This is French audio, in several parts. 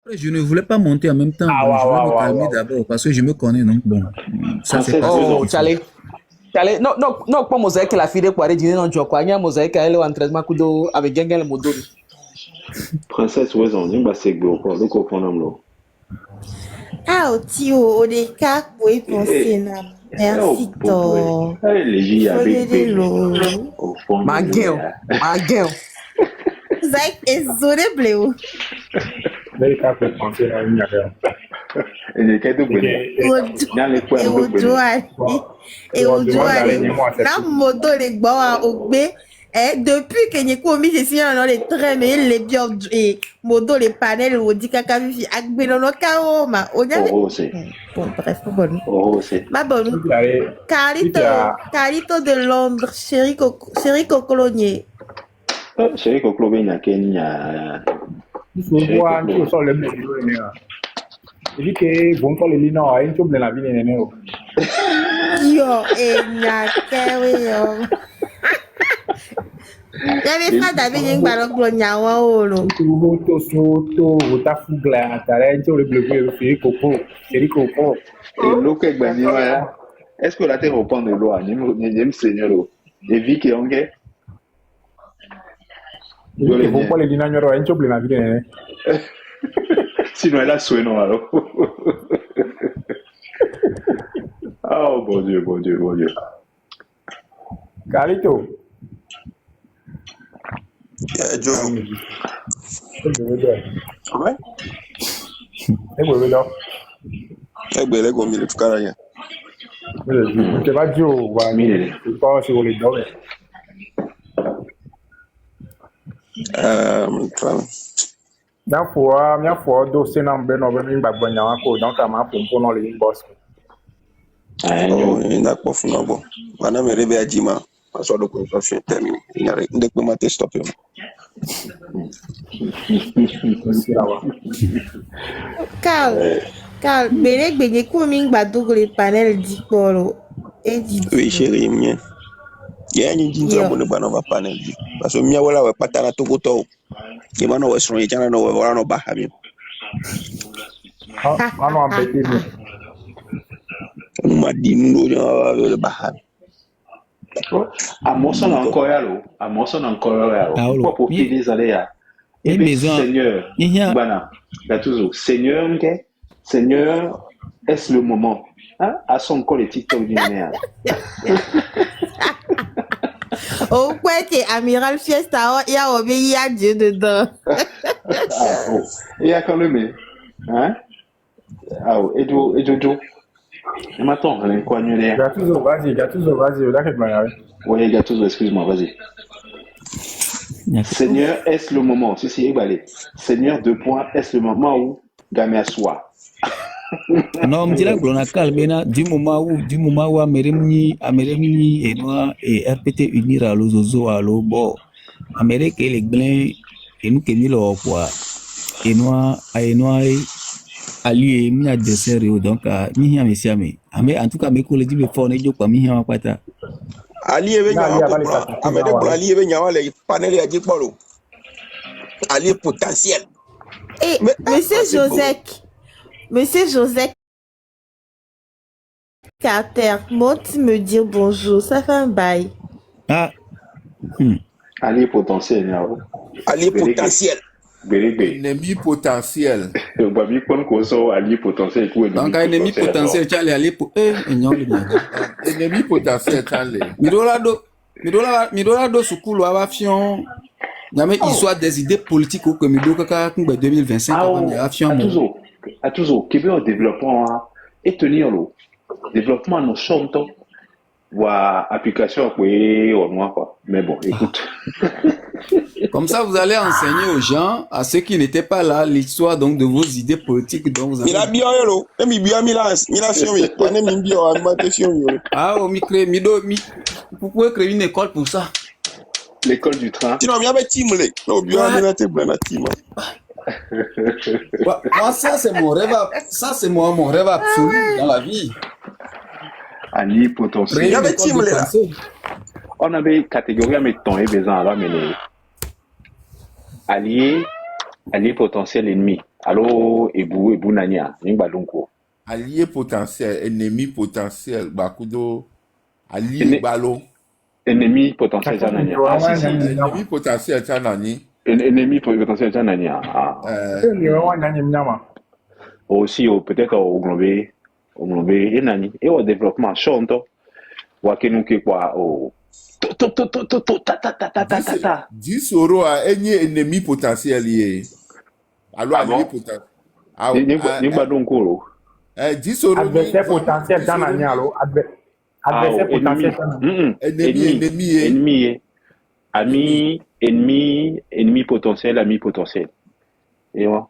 Après, je ne voulais pas monter en même temps. Ah, Bon, je vais waouh, me waouh, calmer waouh. d'abord parce que je me connais. Donc, bon, ça s'est Princesse, passé 2 comme ans. Oh, ça. chale. No, no, no, kwa mozaik la fide kwa re dine non joko. Anya mozaik ele wa entraînement kudo avec gengel modori. Princesse, 2 ans. Nimba segbe encore. Donc, au fond, l'homme. Ah, tio, o de ka kwe Eh, pense na. oh, Merci pauvre. to. Les Il filles faut avec aider bébé. l'eau. Au fond, Ma girl. Zach is horrible. Very careful consider in your girl. il est qu'à tout bonnet. Dans les points E de o bonnet. joari. E o joari. Na moto le gbawa ogbe. Depuis que nous commis je suis dans les trains mais les bien et moto les panels ou dit kaka vivi agbe non kao ma on avait Oh, c'est. bon bref bon Oh, c'est. ma bonne Carlito de Londres chéri Cocolonier. Chérie Koklo, il y a Kenya. Il faut voir qui sont les blés. Il dit que bon pour les lignes, il faut bien la vie n'est néo. Yo enya kewe yo. J'avais pas d'avis yang balok lo nyawa olo. Tout soto, ta fugla, ta rente le bleu, c'est coco, c'est coco. Et l'eau que Banima, est-ce que la terre reprend de l'eau? N'y seigneur. Et Vicky, on est. Il dit que bon pour les lignes, il faut bien la vie n'est néo. Sinon, elle a souhait, non, alors. Oh, bon Dieu, bon Dieu, bon Dieu. Carlito. Joe. Ouais. Egbele go mi le tukara ya. Tu vas dire, ouais, c'est pas si vous les donnez. Mia fois dossier na mbe no be mi gbagbo nyawa ko donc ama pompo no le boss. Oh, ina po funa bo. Wana mere be ajima. Aso do ko so fe termine. Nyare ndek be mate stop yo. Carl, belek benye komi gbadog le panel di polo. E di. Oui, chérie mien. Ya ni jinja mo ne bana ba panel di. Parce que mia wala we patana to go to. Ke bana we sron jana no we wala no ba habi. Ah non embêté bien. Ma di no le ba habi. À mon son encore là, à mon son encore là. Pourquoi pour qu'il des allées là? Et bien Seigneur, bana, là toujours. Seigneur, Seigneur, est-ce le moment? Hein? À son corps les TikTok du merde. Oh, quoi que Amiral Fiesta, il y a obéi à Dieu dedans. Il y a quand même, hein? Ah, et Jojo. Maintenant, on est quoi, nous là? Gattuso, vas-y, là que tu Oui, Gattuso, excuse-moi, vas-y. Seigneur, est-ce le moment? Si, ébalé. Seigneur, 2 points, est-ce le moment où Gamé assoit? Non, on me dit là que l'on a calmé du moment où Amérémini et RPT unir à l'Ozozo à l'Obo. Amérique et les Glins et nous qui nous quoi. Et nous allié mi adversaire donc mi ha mesia me ame en tout cas me ko le di be fo ne joko mi ha pata allié be nyawa ko amede ko allié be nyawa le panel ya jipolo allié potentiel. Et Monsieur Joseph Carter, monte me dire bonjour, ça fait un bail. Ah. Allié potentiel, nyawa. Allié potentiel. Ennemi potentiel. Donc, allié potentiel. Donc, ennemi potentiel, tu as allié pour. Ennemi potentiel, tu as Midola do sukulu afion. Nyame histoire des idées politiques au Mido Kaka 2025. À toujours, qui veut un développement et tenir le développement nos chantons. Voir application oui au noir quoi. Mais bon, écoute. Comme ça, vous allez enseigner aux gens, à ceux qui n'étaient pas là, l'histoire donc de vos idées politiques dont vous avez. Il a bien hello. Et bien Milan fiori. On est bien alimentation. Ah, au micro, vous pouvez créer une école pour ça. L'école du train. Tu n'as bien fait team le. Au bien alimenter plein de team. Moi, ça c'est mon rêve, mon rêve absolu dans la vie. Allié potentiel. On avait catégorie à mettre ton et besoin alors mais allié potentiel ennemi. Allô, Ebu Nania, Ningbadonko. Allié potentiel, ennemi potentiel, Bakudo, allié ballon. Ennemi potentiel, Janania. Ah, si. Ennemi potentiel, Janani. Ennemi potentiel, Janania. Aussi, peut-être au globé, et Nani. Et au développement, chanto. Wakenuke quoi, oh. Ta. 10 euros à ennemi potentiel lié. Alors, allié potentiel. Ningbadonko. 10 euros. Adversaire potentiel dans la nialo. Adversaire potentiel dans la ennemi potentiel, ami potentiel. Et voilà.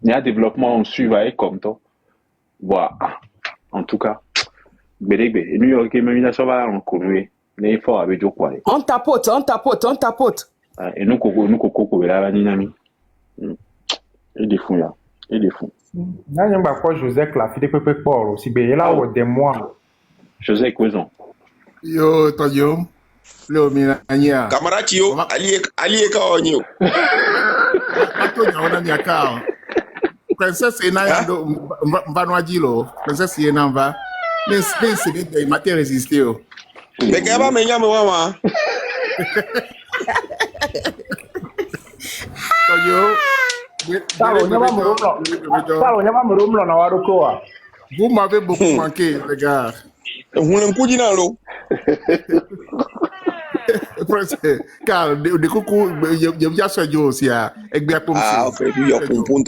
Il y a un développement en suivant comme toi. Voilà. En tout cas. Bédébé. New York, ça va en connu. Les efforts avec Joe Kwale. On tapote. Et nous, coco, là, Ninami. Et des fous, là. Et des fous. N'a pas quoi Joseph la fille de Pepe Paul aussi bien là au des mois. Joseph Coison. Yo Tonyo. Le minanya. Camarade yo, ali ka onyo. Tonyo ona nyaka. Princesse Enayando Mbanwajilo. Princesse Enamba. Mais c'est des matières résistées. Mais que va me nyame mama. Tonyo. Vous m'avez beaucoup manqué, les gars. Car des coucous, il y a ce jour aussi à Egbiapoum. Ah, ok, il y a un point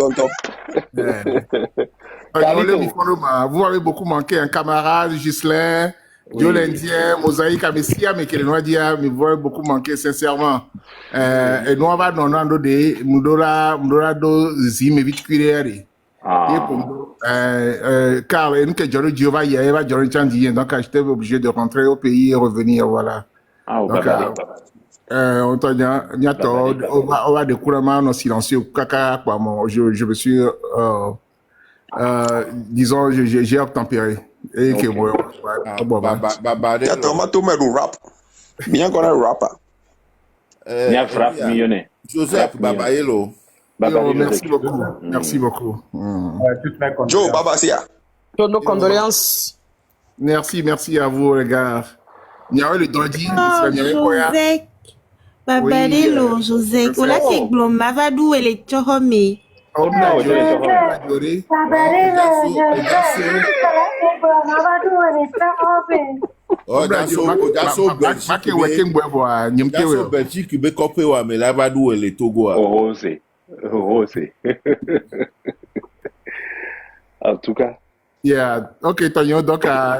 Vous m'avez beaucoup manqué, un camarade, Ghislain. Dieu l'Indien, Mosaïque, Messia, mais qui nous a dit, mais vous beaucoup manqué, sincèrement. Et nous, on va dans l'ando de Mudora do Zim, vite cuiré. Car nous, que Johnny Diova, il y avait Johnny Chandien, donc j'étais obligé de rentrer au pays et revenir, voilà. Donc, on va découvrir maintenant silencieux, caca, quoi, je me suis, disons, j'ai obtempéré. Et que moi, rap. Bien qu'on a rapper. Il y a frappe millionnaire. Joseph Babayelo. Merci beaucoup. Merci beaucoup. Joe Babasia. Toutes nos condoléances. Merci à vous, les gars. Il y a eu le Dondi. Joseph. Babalelo, Joseph. Ola ke gloma va d'où elle est choromé. Oh non, en tout cas. Yeah, ok, Tonyo, donc, on a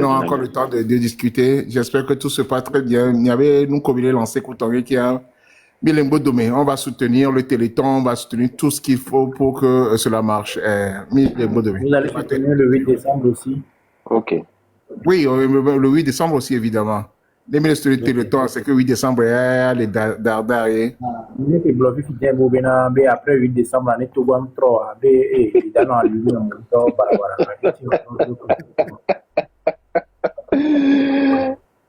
encore le temps de discuter. J'espère que tout se passe très bien. Il y avait nous combiné lancé Tonyo qui a mis un beau domaine. On va soutenir le Téléthon, on va soutenir tout ce qu'il faut pour que cela marche. Vous allez soutenir le 8 décembre aussi. Ok. Oui, le 8 décembre aussi, évidemment. Les ministres du Téléthon, c'est que 8 décembre, il y a les dardards. Il est bloqué qui tient Bobena, après 8 décembre, l'année tout le monde trop. Et dans la lune, on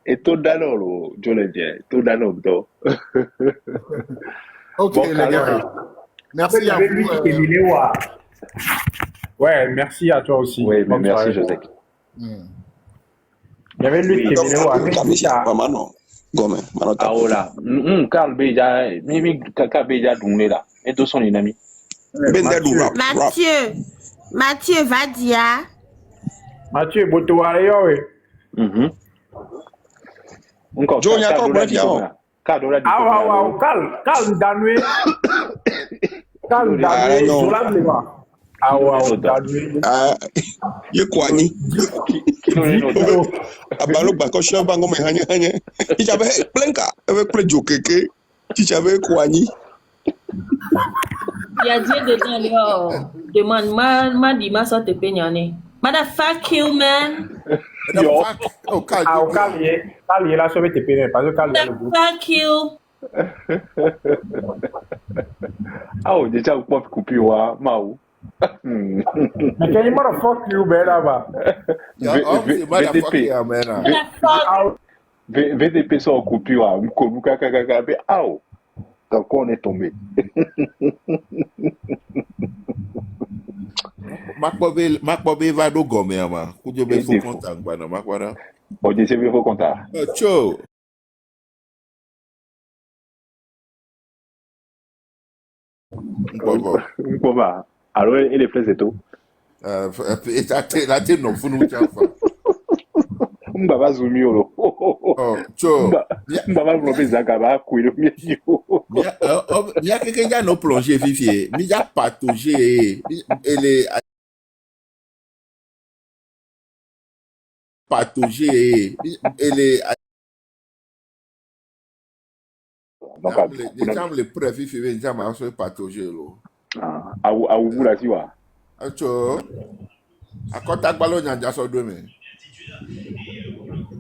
et tout d'alors, je le dis, tout d'alors. Ok, bon, les gars. Merci à vous. Ouais, merci à toi aussi. Oui, mais merci, Joseph. Il y avait lui qui est venu voir. Ah, voilà. Carl Béja, Mimi Kaka Béja Dunglela. Et tous sont les amis. Mathieu, va dire. Mathieu, Boutouare, oui. Encore. Joe, il y a encore un qui a. Calme, Danoué. Calme, Danoué. Zola Blema. Ah, ouais, Danoué. Il est quoi, ni? Abalo Bakosha Bango Mehanya. Il y avait plein cas avec plein de jokeke. Tu avais quoi, ni? Il y a Dieu dedans, demande, ma dit, ma sorte de peignane. Motherfuck you, man. Calme, là, sauvé tes pénés, parce que Calme, fuck you. Ah, déjà, vous pouvez couper, Maou. Mais quand il m'a fuck you, ben là-bas. VDP. VDP sont en coupure, hein. Donc on est tombé. Makbobe va do gome ama. Kujo be fo contact bana makwara. O je se fo contact. Cho. Boba. Alors et les flèches et tout. La te no funu chafa. Mbaba zumi olo. Cho. Mbaba vlobe zaka ba kuilo miyo. Mia quelqu'un no plonger vivie. Mi ya patauger ele patauger ele les gens les preuves vivie les gens ma so patauger lo. Ah, awu bula siwa. Cho. Akota gbalo nyanja so do me.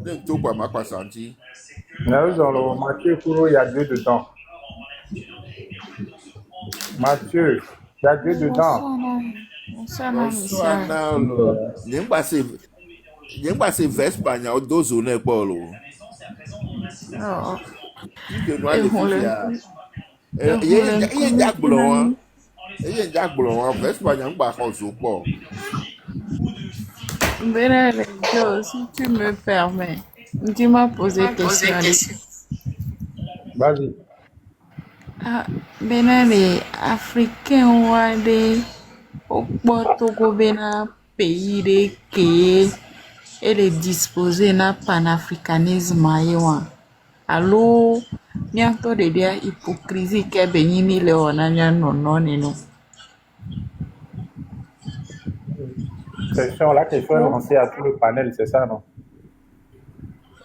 Nem to kwa makwa santi. Là, dans le Mathieu Kouro, il y a 2 dedans. Mathieu, il y a 2 dedans. Bonsoir. Nyemba se Vespa o dozo ne polo. Que no ale fia. Ye jagblon wa Vespa nyamba ko zo po. Benale, Joe, si tu me permets, tu m'as posé question. Vas-y. Benale, Africain wade, Togo bena pays de qui elle est disposée na panafricanisme ayewa. Allo, bientôt de dire hypocrisie que benini le onanya non. La question est lancée à tout le panel, c'est ça, non?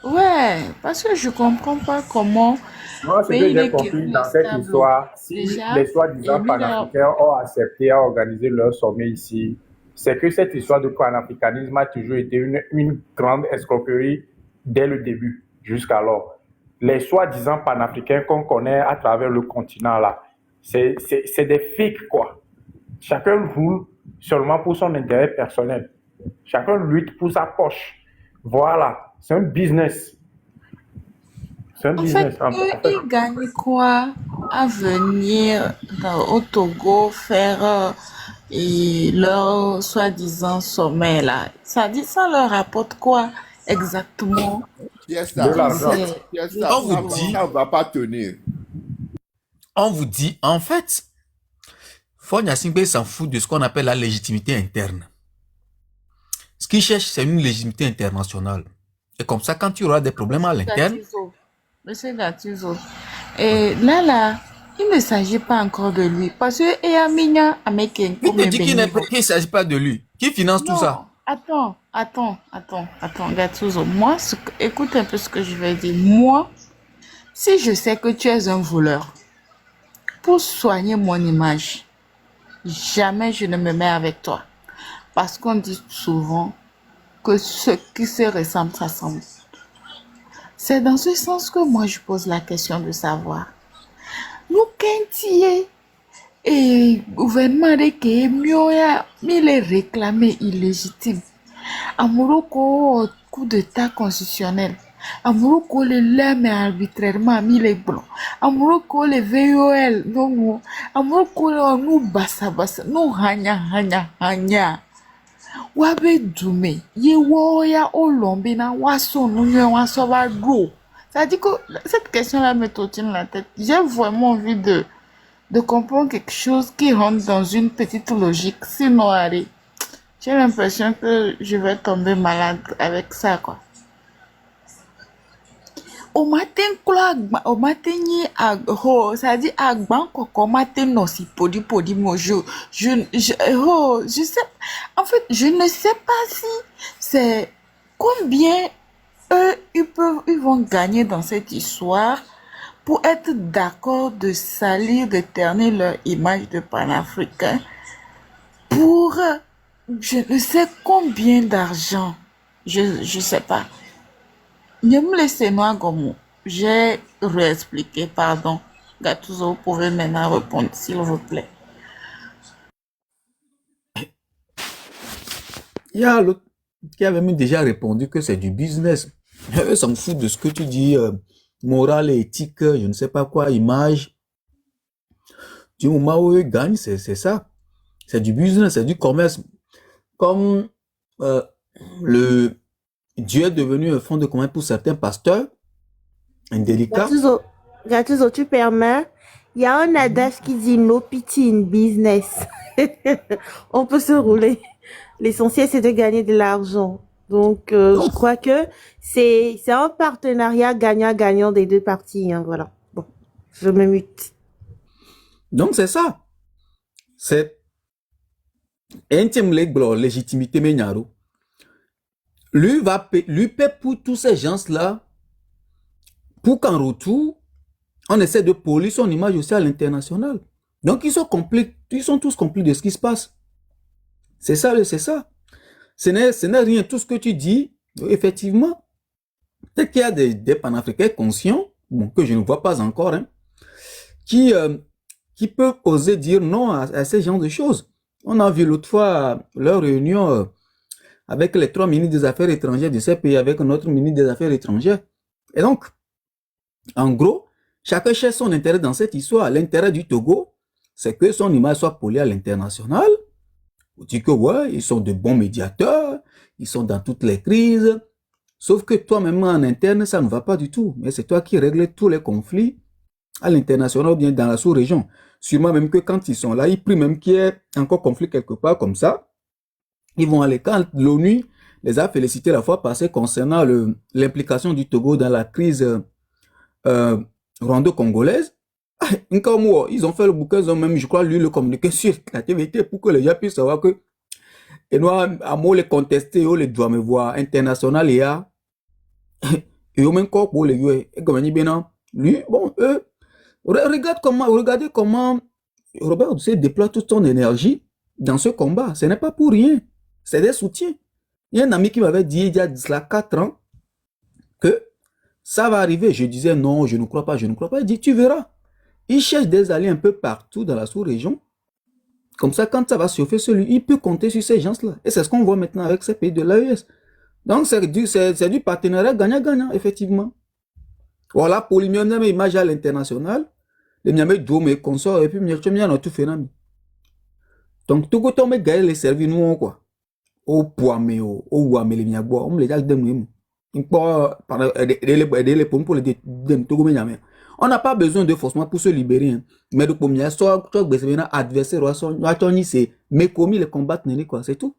Ouais, parce que je comprends pas comment. Moi, ce que j'ai compris dans cette histoire, si les soi-disant panafricains ont accepté à organiser leur sommet ici, c'est que cette histoire de panafricanisme a toujours été une grande escroquerie dès le début, jusqu'alors. Les soi-disant panafricains qu'on connaît à travers le continent, là, c'est des fakes, quoi. Chacun roule seulement pour son intérêt personnel. Chacun lutte pour sa poche. Voilà, c'est un business. C'est un business. En fait, ils gagnent quoi à venir au Togo faire leur soi-disant sommet là? Ça dit, ça leur rapporte quoi exactement? De l'argent. On vous dit, ça va pas tenir. On vous dit, en fait, Fonya Singbe s'en fout de ce qu'on appelle la légitimité interne. Ce qu'il cherche, c'est une légitimité internationale. Et comme ça, quand tu auras des problèmes à l'interne... Monsieur Gattuso, et là, il ne s'agit pas encore de lui. Parce que Eyaminya Ameken... Il te dit qu'il ne s'agit pas de lui. Qui finance tout ça? Attends, Gattuso. Moi, écoute un peu ce que je vais dire. Moi, si je sais que tu es un voleur, pour soigner mon image, jamais je ne me mets avec toi. Parce qu'on dit souvent que ce qui se ressemble, s'assemble. C'est dans ce sens que moi je pose la question de savoir. Nous, Kentie, et gouvernement de Kémioya, il est réclamé illégitime. Amoroko, coup d'état constitutionnel. Amoroko, le lème arbitrairement mis les blancs. Amoroko, le VOL, non. Amoroko, nous bassa, nous hanya. Wabe dume, ye woya olombina waso nunye waso bagro. Ça dit que cette question-là me trottine la tête. J'ai vraiment envie de comprendre quelque chose qui rentre dans une petite logique. Sinon, allez, j'ai l'impression que je vais tomber malade avec ça, quoi. Au matin, au matin, ça dit agban koko matin non si podi je sais, en fait, je ne sais pas si c'est combien ils vont gagner dans cette histoire pour être d'accord de salir, de ternir leur image de panafricain pour je ne sais combien d'argent, je sais pas. Ne me laissez moi comme j'ai réexpliqué, pardon. Gattuso, vous pouvez maintenant répondre, s'il vous plaît. Il y a l'autre qui avait même déjà répondu que c'est du business. Eux s'en foutent de ce que tu dis, morale et éthique, je ne sais pas quoi, image. Du moment où eux gagnent, c'est ça. C'est du business, c'est du commerce. Comme le Dieu est devenu un fonds de commerce pour certains pasteurs, indélicats. Gattuso, tu permets? Il y a un adage qui dit no pity in business. On peut se rouler. L'essentiel, c'est de gagner de l'argent. Donc, je crois que c'est un partenariat gagnant-gagnant des deux parties. Hein, voilà. Bon, je me mute. Donc, c'est ça. C'est intime légitimité menyaro. Lui paie pour tous ces gens-là pour qu'en retour, on essaie de polir son image aussi à l'international. Donc, ils sont tous complices de ce qui se passe. C'est ça, c'est ça. Ce n'est rien, tout ce que tu dis, effectivement. Peut-être qu'il y a des panafricains conscients, bon, que je ne vois pas encore, hein, qui peuvent oser dire non à ces genres de choses. On a vu l'autre fois leur réunion avec les 3 ministres des Affaires étrangères de ces pays, avec notre ministre des Affaires étrangères. Et donc, en gros, chacun cherche son intérêt dans cette histoire. L'intérêt du Togo, c'est que son image soit polie à l'international. On dit que ouais, ils sont de bons médiateurs, ils sont dans toutes les crises. Sauf que toi-même en interne, ça ne va pas du tout. Mais c'est toi qui règles tous les conflits à l'international ou bien dans la sous-région. Sûrement même que quand ils sont là, ils prient même qu'il y ait encore conflit quelque part comme ça. Ils vont aller, quand l'ONU les a félicités la fois passée concernant l'implication du Togo dans la crise rwando-congolaise, ils ont fait le bouquin, ils ont même, je crois, lu le communiqué sur la TVT pour que les gens puissent savoir que et nous, à moi, les contester, les doigts me voir international, et et au même corps pour les yeux, et comme il dit, lui, bon, regardez comment Robert Odyssey déploie toute son énergie dans ce combat. Ce n'est pas pour rien. C'est des soutiens. Il y a un ami qui m'avait dit il y a 4 ans que ça va arriver. Je disais non, je ne crois pas, je ne crois pas. Il dit tu verras. Il cherche des alliés un peu partout dans la sous-région. Comme ça, quand ça va chauffer celui, il peut compter sur ces gens-là. Et c'est ce qu'on voit maintenant avec ces pays de l'AES. Donc c'est du partenariat gagnant-gagnant, effectivement. Voilà, pour l'image image à l'international, les miamés d'eau, mes consorts, et puis miamé tout phénomène. Donc, tout le monde gagne les services, nous, quoi. Au poids, mais au ouamé, les miabois, on me les a donné. On n'a pas besoin de forcément pour se libérer. Hein. Mais de premier, soit adversaire, c'est mais commis les combattre, c'est tout.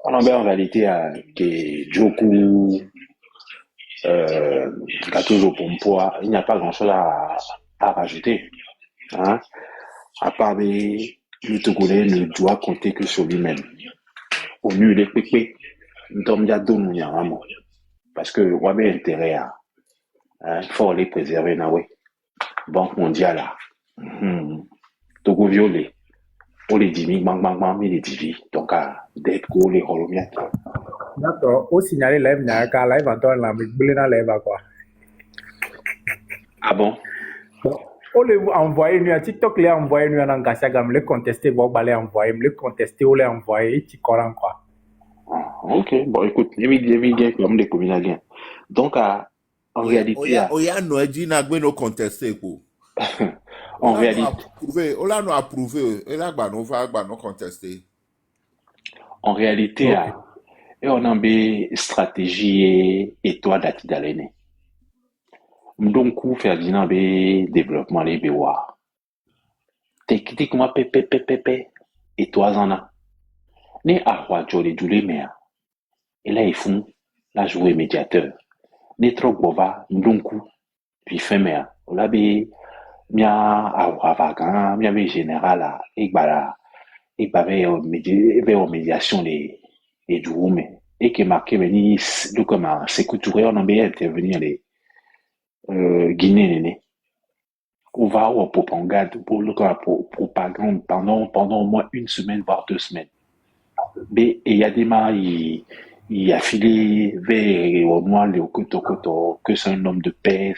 En réalité, que Djokou, Gattuso Pompoa, il n'y a pas grand-chose à rajouter. Hein? À part le Togolais ne doit compter que sur lui-même. Au mieux, les pépés, nous parce que on a intérêt à faut les préserver. Banque mondiale, Togo violé. On les dit, mais les dit, donc d'être gros les rolomiates. D'accord, au signaler live, il y a un live en temps là, mais vous dans live quoi. Ah bon? On les envoyer nous à TikTok, les envoyer nous en Gassagam, les contester, bon, les envoyer, les contester, ou les envoyer, tu comprends quoi. Ok, bon, écoute, il y a comme des communes. Donc, en réalité. On y a nos contestés, quoi. En réalité. On l'a approuvé, et là, on va nous contester. En réalité, et on a une stratégie et toi d'ati d'alene. Donc, Ferdinand be développement les bewa. Techniquement, et toi en a. Ne a roi jolé doulé mea. Et là, ils font la jouer médiateur. Ne trop bova, ndonku, puis fin mea. Ola be, mia a vagan, mia be général, et médiation les doumes. Et que marqué veni, le comment, c'est couturé, on a bien intervenir les, Guinée, on va au propagande pendant au moins 1 semaine, voire 2 semaines. Mais il y a des mains, il a filé vers au moins le koto, que c'est un homme de paix,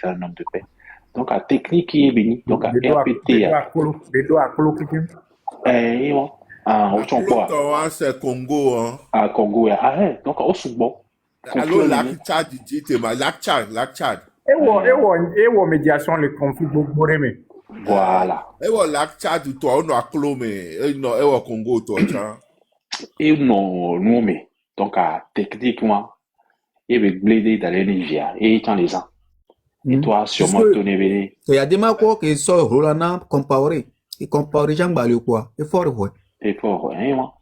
Donc, la technique qui est bénie, donc à RPT. Ah, au Tchonkoa. C'est Congo, hein. Ah, Congo, donc au Soubo. Alors, lac Tchad, lac Tchad. Et médiation, le conflit beaucoup aimé. Voilà. Et lac Tchad, toi, on a clomé. Et Congo, toi, et non, mais donc techniquement, il veut bléder dans les rivières et dans les ans. Et toi, sûrement, ton éveillé. Il y a des marques qui sont Roland comparé. Et comparé, j'en bats le quoi. Et fort, ouais. Et fort, hein, moi.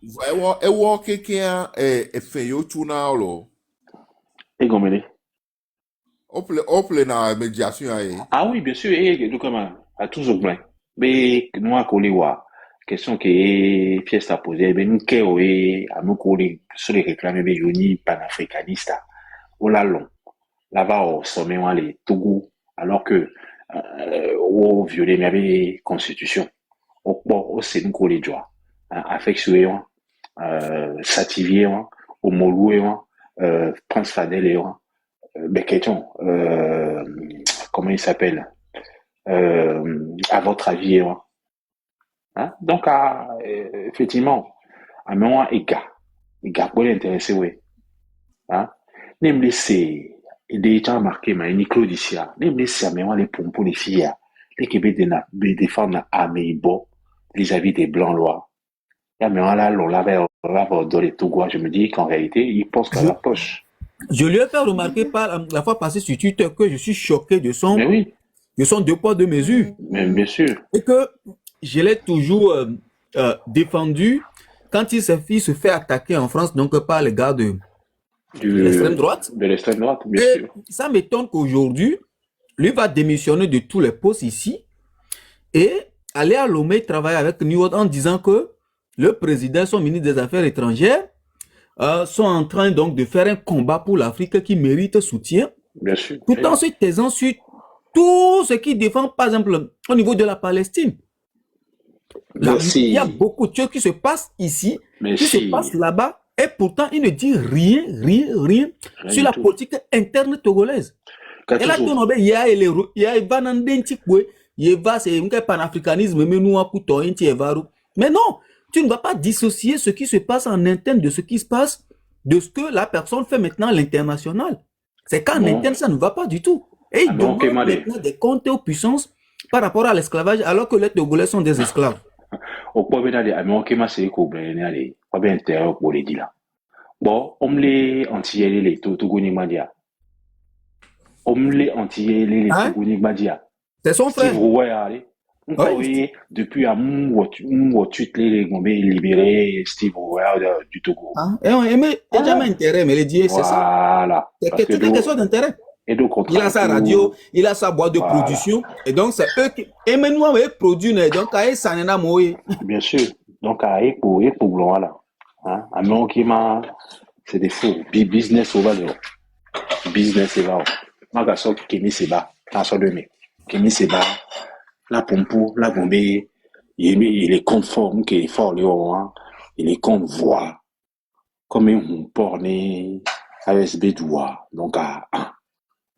Et quelqu'un est fait au tournant, et gommé. On peut la médiation. Ah oui, bien sûr, et donc, à toujours bien. Mais, nous, à Kolewa. Question qui est pièce à poser, mais nous qui à nous coller sur les réclames mais yoni panafricaniste au la long là-bas au sommet on les Togo alors que au violer mais constitution au port au c'est nous coller joie affectué sativier au moloué Prince Fadel Beketon comment il s'appelle à votre avis hein? Donc, effectivement, à un moment, il y a pour l'intéresser, oui. Hein? Même laisser, des gens marqués, mais une Claude ici, même laisser à moment les pompons, les filles, les Québécois, des femmes, à Meibo, vis-à-vis des blancs lois. Et à un moment là, on l'avait dans les Togois, je me dis qu'en réalité, ils pensent qu'à la poche. Je lui ai fait remarquer la fois passée sur Twitter que je suis choqué de son, de son 2 poids 2 mesures. Mais bien sûr. Et que, je l'ai toujours défendu quand il se fait attaquer en France, donc par les gars de l'extrême droite. De l'extrême droite, bien sûr. Ça m'étonne qu'aujourd'hui, lui va démissionner de tous les postes ici et aller à Lomé travailler avec New York en disant que le président, son ministre des Affaires étrangères, sont en train donc de faire un combat pour l'Afrique qui mérite soutien. Bien sûr. Tout en se taisant sur tout ce qui défend, par exemple, au niveau de la Palestine. Là, il y a beaucoup de choses qui se passent ici, se passent là-bas, et pourtant il ne dit rien sur la politique interne togolaise. Et là, il y a un panafricanisme, mais non, tu ne vas pas dissocier ce qui se passe en interne de ce qui se passe, de ce que la personne fait maintenant à l'international. C'est qu'en interne, ça ne va pas du tout. Et il demande maintenant des comptes aux puissances par rapport à l'esclavage, alors que les Togolais sont des esclaves. Au point de vue américain, c'est qu'on est pas bien intérêt pour les dire là. Bon, on les anti les Togoni Madia. On les anti les Togoni Madia. C'est son frère. Oui, depuis à Mououatuit les Gombe libéré Steve Roy du Togo. Et jamais intérêt, mais les dieux, c'est ça. Voilà. C'est une question d'intérêt. Et donc, il a sa radio, il a sa boîte de production, et donc c'est eux qui. Et maintenant, ils produisent, donc, ça n'en a mouillé. Bien sûr. Donc, pour voilà. Hein, c'est des faux. Business au valeur. Business, c'est va. Magasin qui met ses bas. Dans de mai. Qui met ses bas. La pompe, la bombe, il est conforme, qui est fort, il est convoi. Comme un porné, ASB doigt. Donc,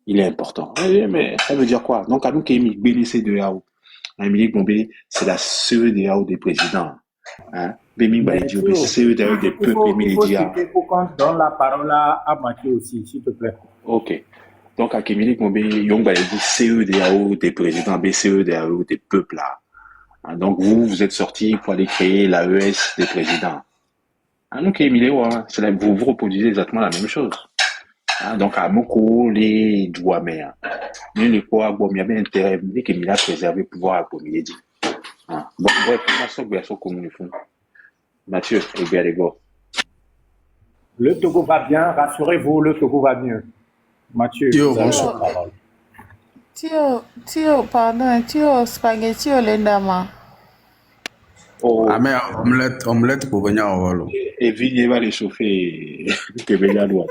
il est important. Mais ça veut dire quoi? Donc, à nous qui est bénéficié de Yao. Amélie Bombé, c'est la CEDEAO des présidents. Hein? Bémi Baïdio, c'est CEDEAO des peuples et médias. Il faut qu'on donne la parole à Mathieu aussi, s'il te plaît. Ok. Donc, à Kémili Bombé, Yong Baïdi, CEDEAO des présidents, CEDEAO des peuples là. Hein? Donc, vous êtes sortis pour aller créer l'AES des présidents. Hein? Donc, Kémili, vous reproduisez exactement la même chose. Hein, donc, à Moko, les douamés, nous, les quoi, bon, il y avait intérêt, mais qu'il a préservé le pouvoir pour m'y dire. Bon, bref, moi, ça, comme nous font. Mathieu, et bien, les gars. Le Togo va bien, rassurez-vous, le Togo va mieux. Mathieu, vous avez la parole. Tio, spaghetti au lendama. Ah, mais omelette pour venir au vol. Et Vigny va les chauffer. Que Bélia doit.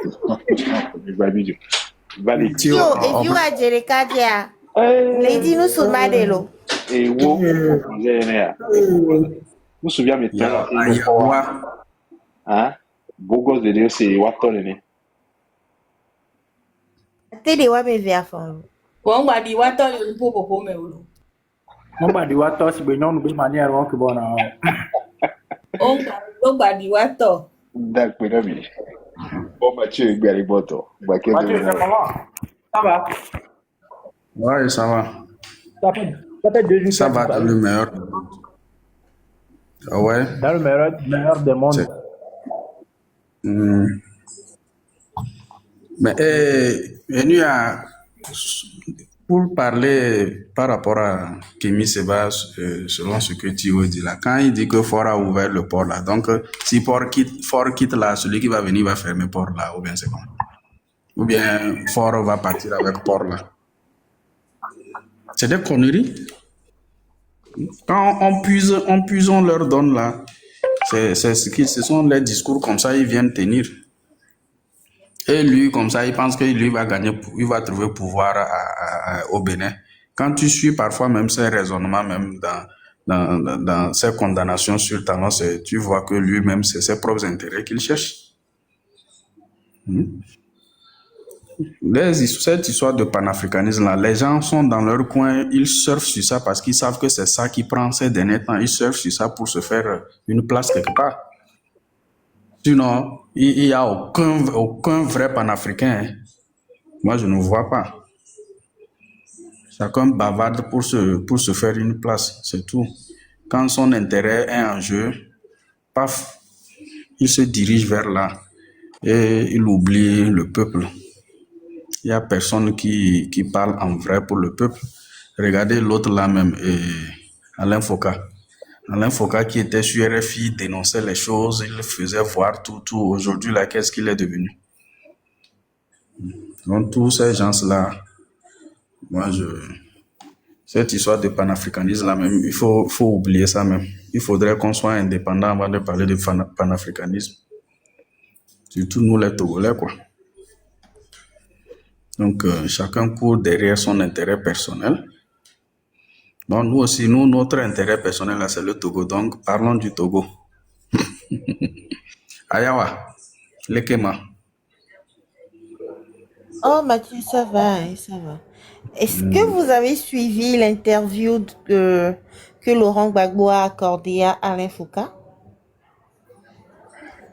Tio, if you are Jerekadia, Lady nous sommes madelo. Et où, vous souvenez maintenant, hein, beau gosse de Dieu, c'est Watton, né. T'es des wabés vers fond. On va dire Watton, il faut pour me ou. On va dire Watton, si ben non, nous manière que bon. Oh, D'accord, mais. Bon, Mathieu, Gariboto. Mathieu, c'est comment? Ça va? Ouais, ça va. Ça fait 2 jours. Ça va dans le meilleur. Ah ouais? Dans le meilleur des mondes. Mais, venu à. Pour parler par rapport à Kémy Seba, selon ce que Thio dit là, quand il dit que Fort a ouvert le port là, donc si Fort quitte là, celui qui va venir va fermer port là, ou bien c'est comment? Ou bien Fort va partir avec port là. C'est des conneries. Quand on leur donne là, ce sont les discours comme ça, ils viennent tenir. Et lui, comme ça, il pense que lui va gagner, il va trouver pouvoir au Bénin. Quand tu suis parfois même ses raisonnements, même dans ses condamnations sur talent, tu vois que lui-même, c'est ses propres intérêts qu'il cherche. Cette histoire de panafricanisme là, les gens sont dans leur coin, ils surfent sur ça parce qu'ils savent que c'est ça qui prend ces derniers temps. Ils surfent sur ça pour se faire une place quelque part. Sinon, il n'y a aucun vrai panafricain. Hein. Moi, je ne vois pas. Chacun bavarde pour se faire une place, c'est tout. Quand son intérêt est en jeu, paf, il se dirige vers là et il oublie le peuple. Il n'y a personne qui parle en vrai pour le peuple. Regardez l'autre là même, Alain Foka. Alain Foka qui était sur RFI, dénonçait les choses, il faisait voir tout. Aujourd'hui, là, qu'est-ce qu'il est devenu? Donc, tous ces gens-là, moi, cette histoire de panafricanisme, là, même, il faut oublier ça même. Il faudrait qu'on soit indépendant avant de parler de panafricanisme. Surtout nous, les Togolais, quoi. Donc, chacun court derrière son intérêt personnel. Donc, nous aussi, notre intérêt personnel, là, c'est le Togo. Donc, parlons du Togo. Ayawa, Lekema. Oh, Mathieu, ça va, hein, ça va. Est-ce que vous avez suivi l'interview que Laurent Gbagbo a accordée à Alain Foka?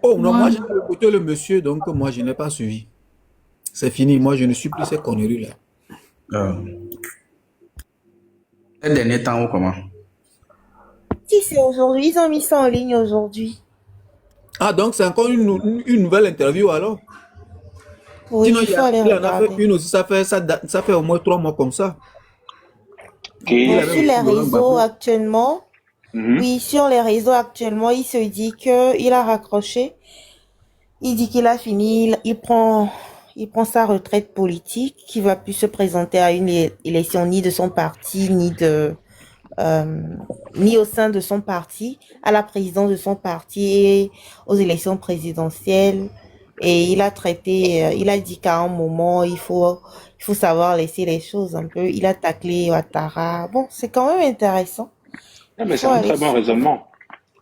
Oh, non, moi, j'ai écouté le monsieur, donc moi, je n'ai pas suivi. C'est fini, moi, je ne suis plus ces conneries-là. Les derniers temps ou comment? Si, c'est aujourd'hui. Ils ont mis ça en ligne aujourd'hui. Ah, donc c'est encore une nouvelle interview alors? Oui, sinon, il faut aller en a fait regarder. une aussi, ça fait au moins 3 mois comme ça. Bon, sur les réseaux actuellement, oui, sur les réseaux actuellement, il se dit qu'il a raccroché. Il dit qu'il a fini, il prend sa retraite politique, qu'il va plus se présenter à une élection ni de son parti, ni au sein de son parti, à la présidence de son parti et aux élections présidentielles. Et il a dit qu'à un moment, il faut savoir laisser les choses un peu. Il a taclé Ouattara. Bon, c'est quand même intéressant. Ah, mais c'est un très bon raisonnement.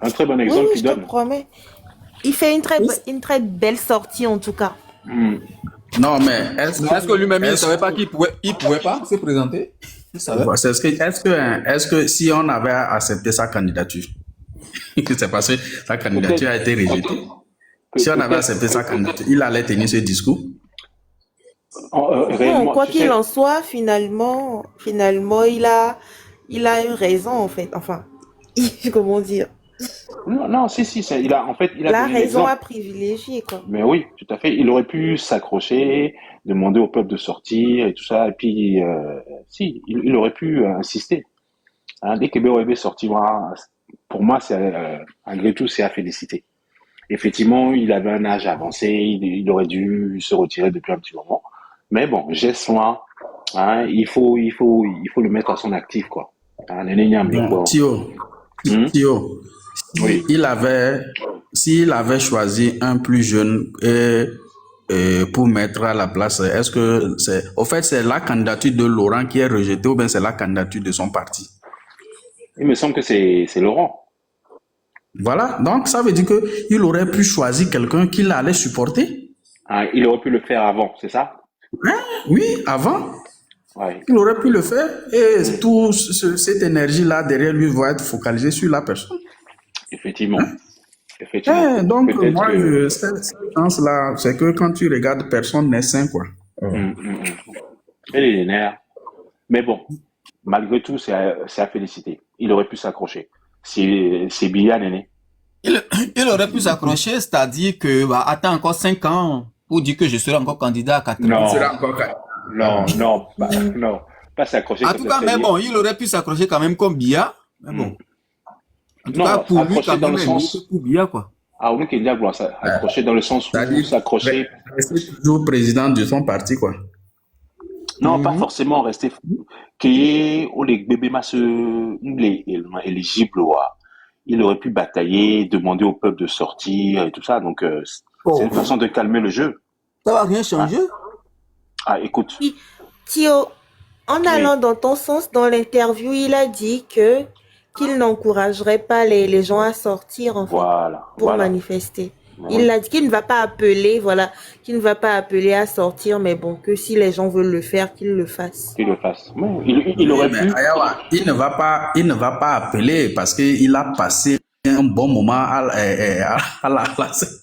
Un très bon exemple qu'il donne. Je te promets. Il fait une très belle sortie en tout cas. Non, mais est-ce que lui-même, il ne savait pas qu'il pouvait pas se présenter? Est-ce que si on avait accepté sa candidature, c'est parce que sa candidature a été rejetée. Si on avait accepté sa candidature, il allait tenir ce discours. Quoi qu'il en soit, finalement, il a eu raison en fait. Enfin, comment dire? Non, si, il a la raison à privilégier, quoi. Mais oui, tout à fait. Il aurait pu s'accrocher, demander au peuple de sortir et tout ça. Et puis, il aurait pu insister. Hein, dès que BOEB est sorti, pour moi, malgré tout, c'est à féliciter. Effectivement, il avait un âge avancé, il aurait dû se retirer depuis un petit moment. Mais bon, j'ai soin. Hein, il faut le mettre à son actif, quoi. Hein, Thio, oui. S'il avait choisi un plus jeune pour mettre à la place, est-ce que c'est la candidature de Laurent qui est rejetée ou bien c'est la candidature de son parti? Il me semble que c'est Laurent. Voilà, donc ça veut dire qu'il aurait pu choisir quelqu'un qu'il allait supporter. Ah, il aurait pu le faire avant, c'est ça? Oui, avant. Ouais. Il aurait pu le faire et toute cette énergie-là derrière lui va être focalisée sur la personne. Effectivement. Effectivement. Donc, Peut-être moi, que... cette chance-là, c'est que quand tu regardes, personne n'est sain, quoi. Elle est nerfs. Mais bon, malgré tout, c'est à féliciter. Il aurait pu s'accrocher. C'est bien, Néné. Il aurait pu s'accrocher, c'est-à-dire que, attends encore 5 ans pour dire que je serai encore candidat à 4 ans. Non, pas s'accrocher. En tout cas, mais bon, il aurait pu s'accrocher quand même comme Biya. Mais bon. En tout cas, pour lui, quand même, c'est pour Biya, quoi. Ah, oui, qu'il y a accrocher dans le sens où s'accrocher. Rester toujours président de son parti, quoi. Non, pas forcément rester. Qui les bébés éligibles, il aurait pu batailler, demander au peuple de sortir et tout ça. Donc, c'est une façon de calmer le jeu. Ça va rien changer? Écoute. Thio, en allant dans ton sens, dans l'interview, il a dit qu'il n'encouragerait pas les gens à sortir, en fait, pour manifester. Il a dit qu'il ne va pas appeler, qu'il ne va pas appeler à sortir, mais bon, que si les gens veulent le faire, qu'ils le fassent. Qu'il le fasse. Il aurait pu. Ayawa, il ne va pas appeler parce qu'il a passé un bon moment à la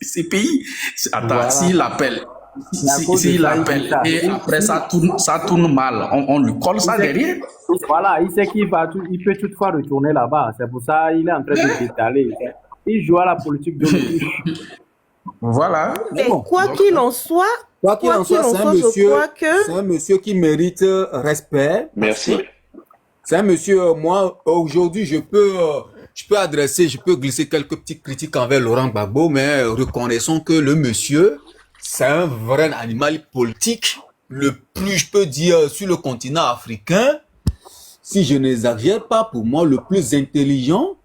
CPI. Attends, s'il appelle. S'il appelle et après ça tourne mal, on lui colle ça derrière. Voilà, il sait qu'il peut toutefois retourner là-bas. C'est pour ça qu'il est en train de s'étaler. Il joue à la politique de l'autruche. Voilà. Mais quoi qu'il en soit, c'est un monsieur qui mérite respect. Merci. C'est un monsieur, moi, aujourd'hui, je peux glisser quelques petites critiques envers Laurent Gbagbo, mais reconnaissons que le monsieur, c'est un vrai animal politique, le plus, je peux dire, sur le continent africain, si je n'exagère pas, pour moi, le plus intelligent,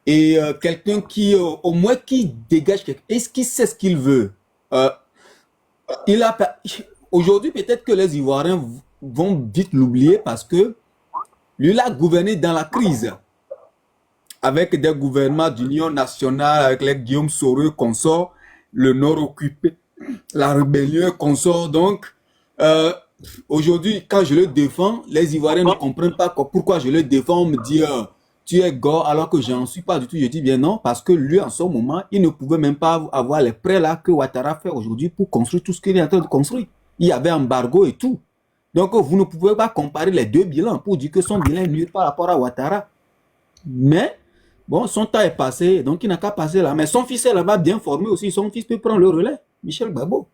et quelqu'un qui, au moins, qui dégage quelque chose. Est-ce qu'il sait ce qu'il veut? Aujourd'hui, peut-être que les Ivoiriens vont vite l'oublier parce que lui, il a gouverné dans la crise. Avec des gouvernements d'union nationale, avec les Guillaume Soro consorts, le Nord occupé, la rébellion consort. Donc, aujourd'hui, quand je le défends, les Ivoiriens ne comprennent pas pourquoi je le défends. On me dit, tu es gore, alors que je n'en suis pas du tout. Je dis bien non, parce que lui, en ce moment, il ne pouvait même pas avoir les prêts là que Ouattara fait aujourd'hui pour construire tout ce qu'il est en train de construire. Il y avait embargo et tout. Donc, vous ne pouvez pas comparer les deux bilans pour dire que son bilan est nul par rapport à Ouattara. Mais, bon, son temps est passé, donc il n'a qu'à passer là. Mais son fils est là-bas bien formé aussi. Son fils peut prendre le relais, Michel Gbagbo.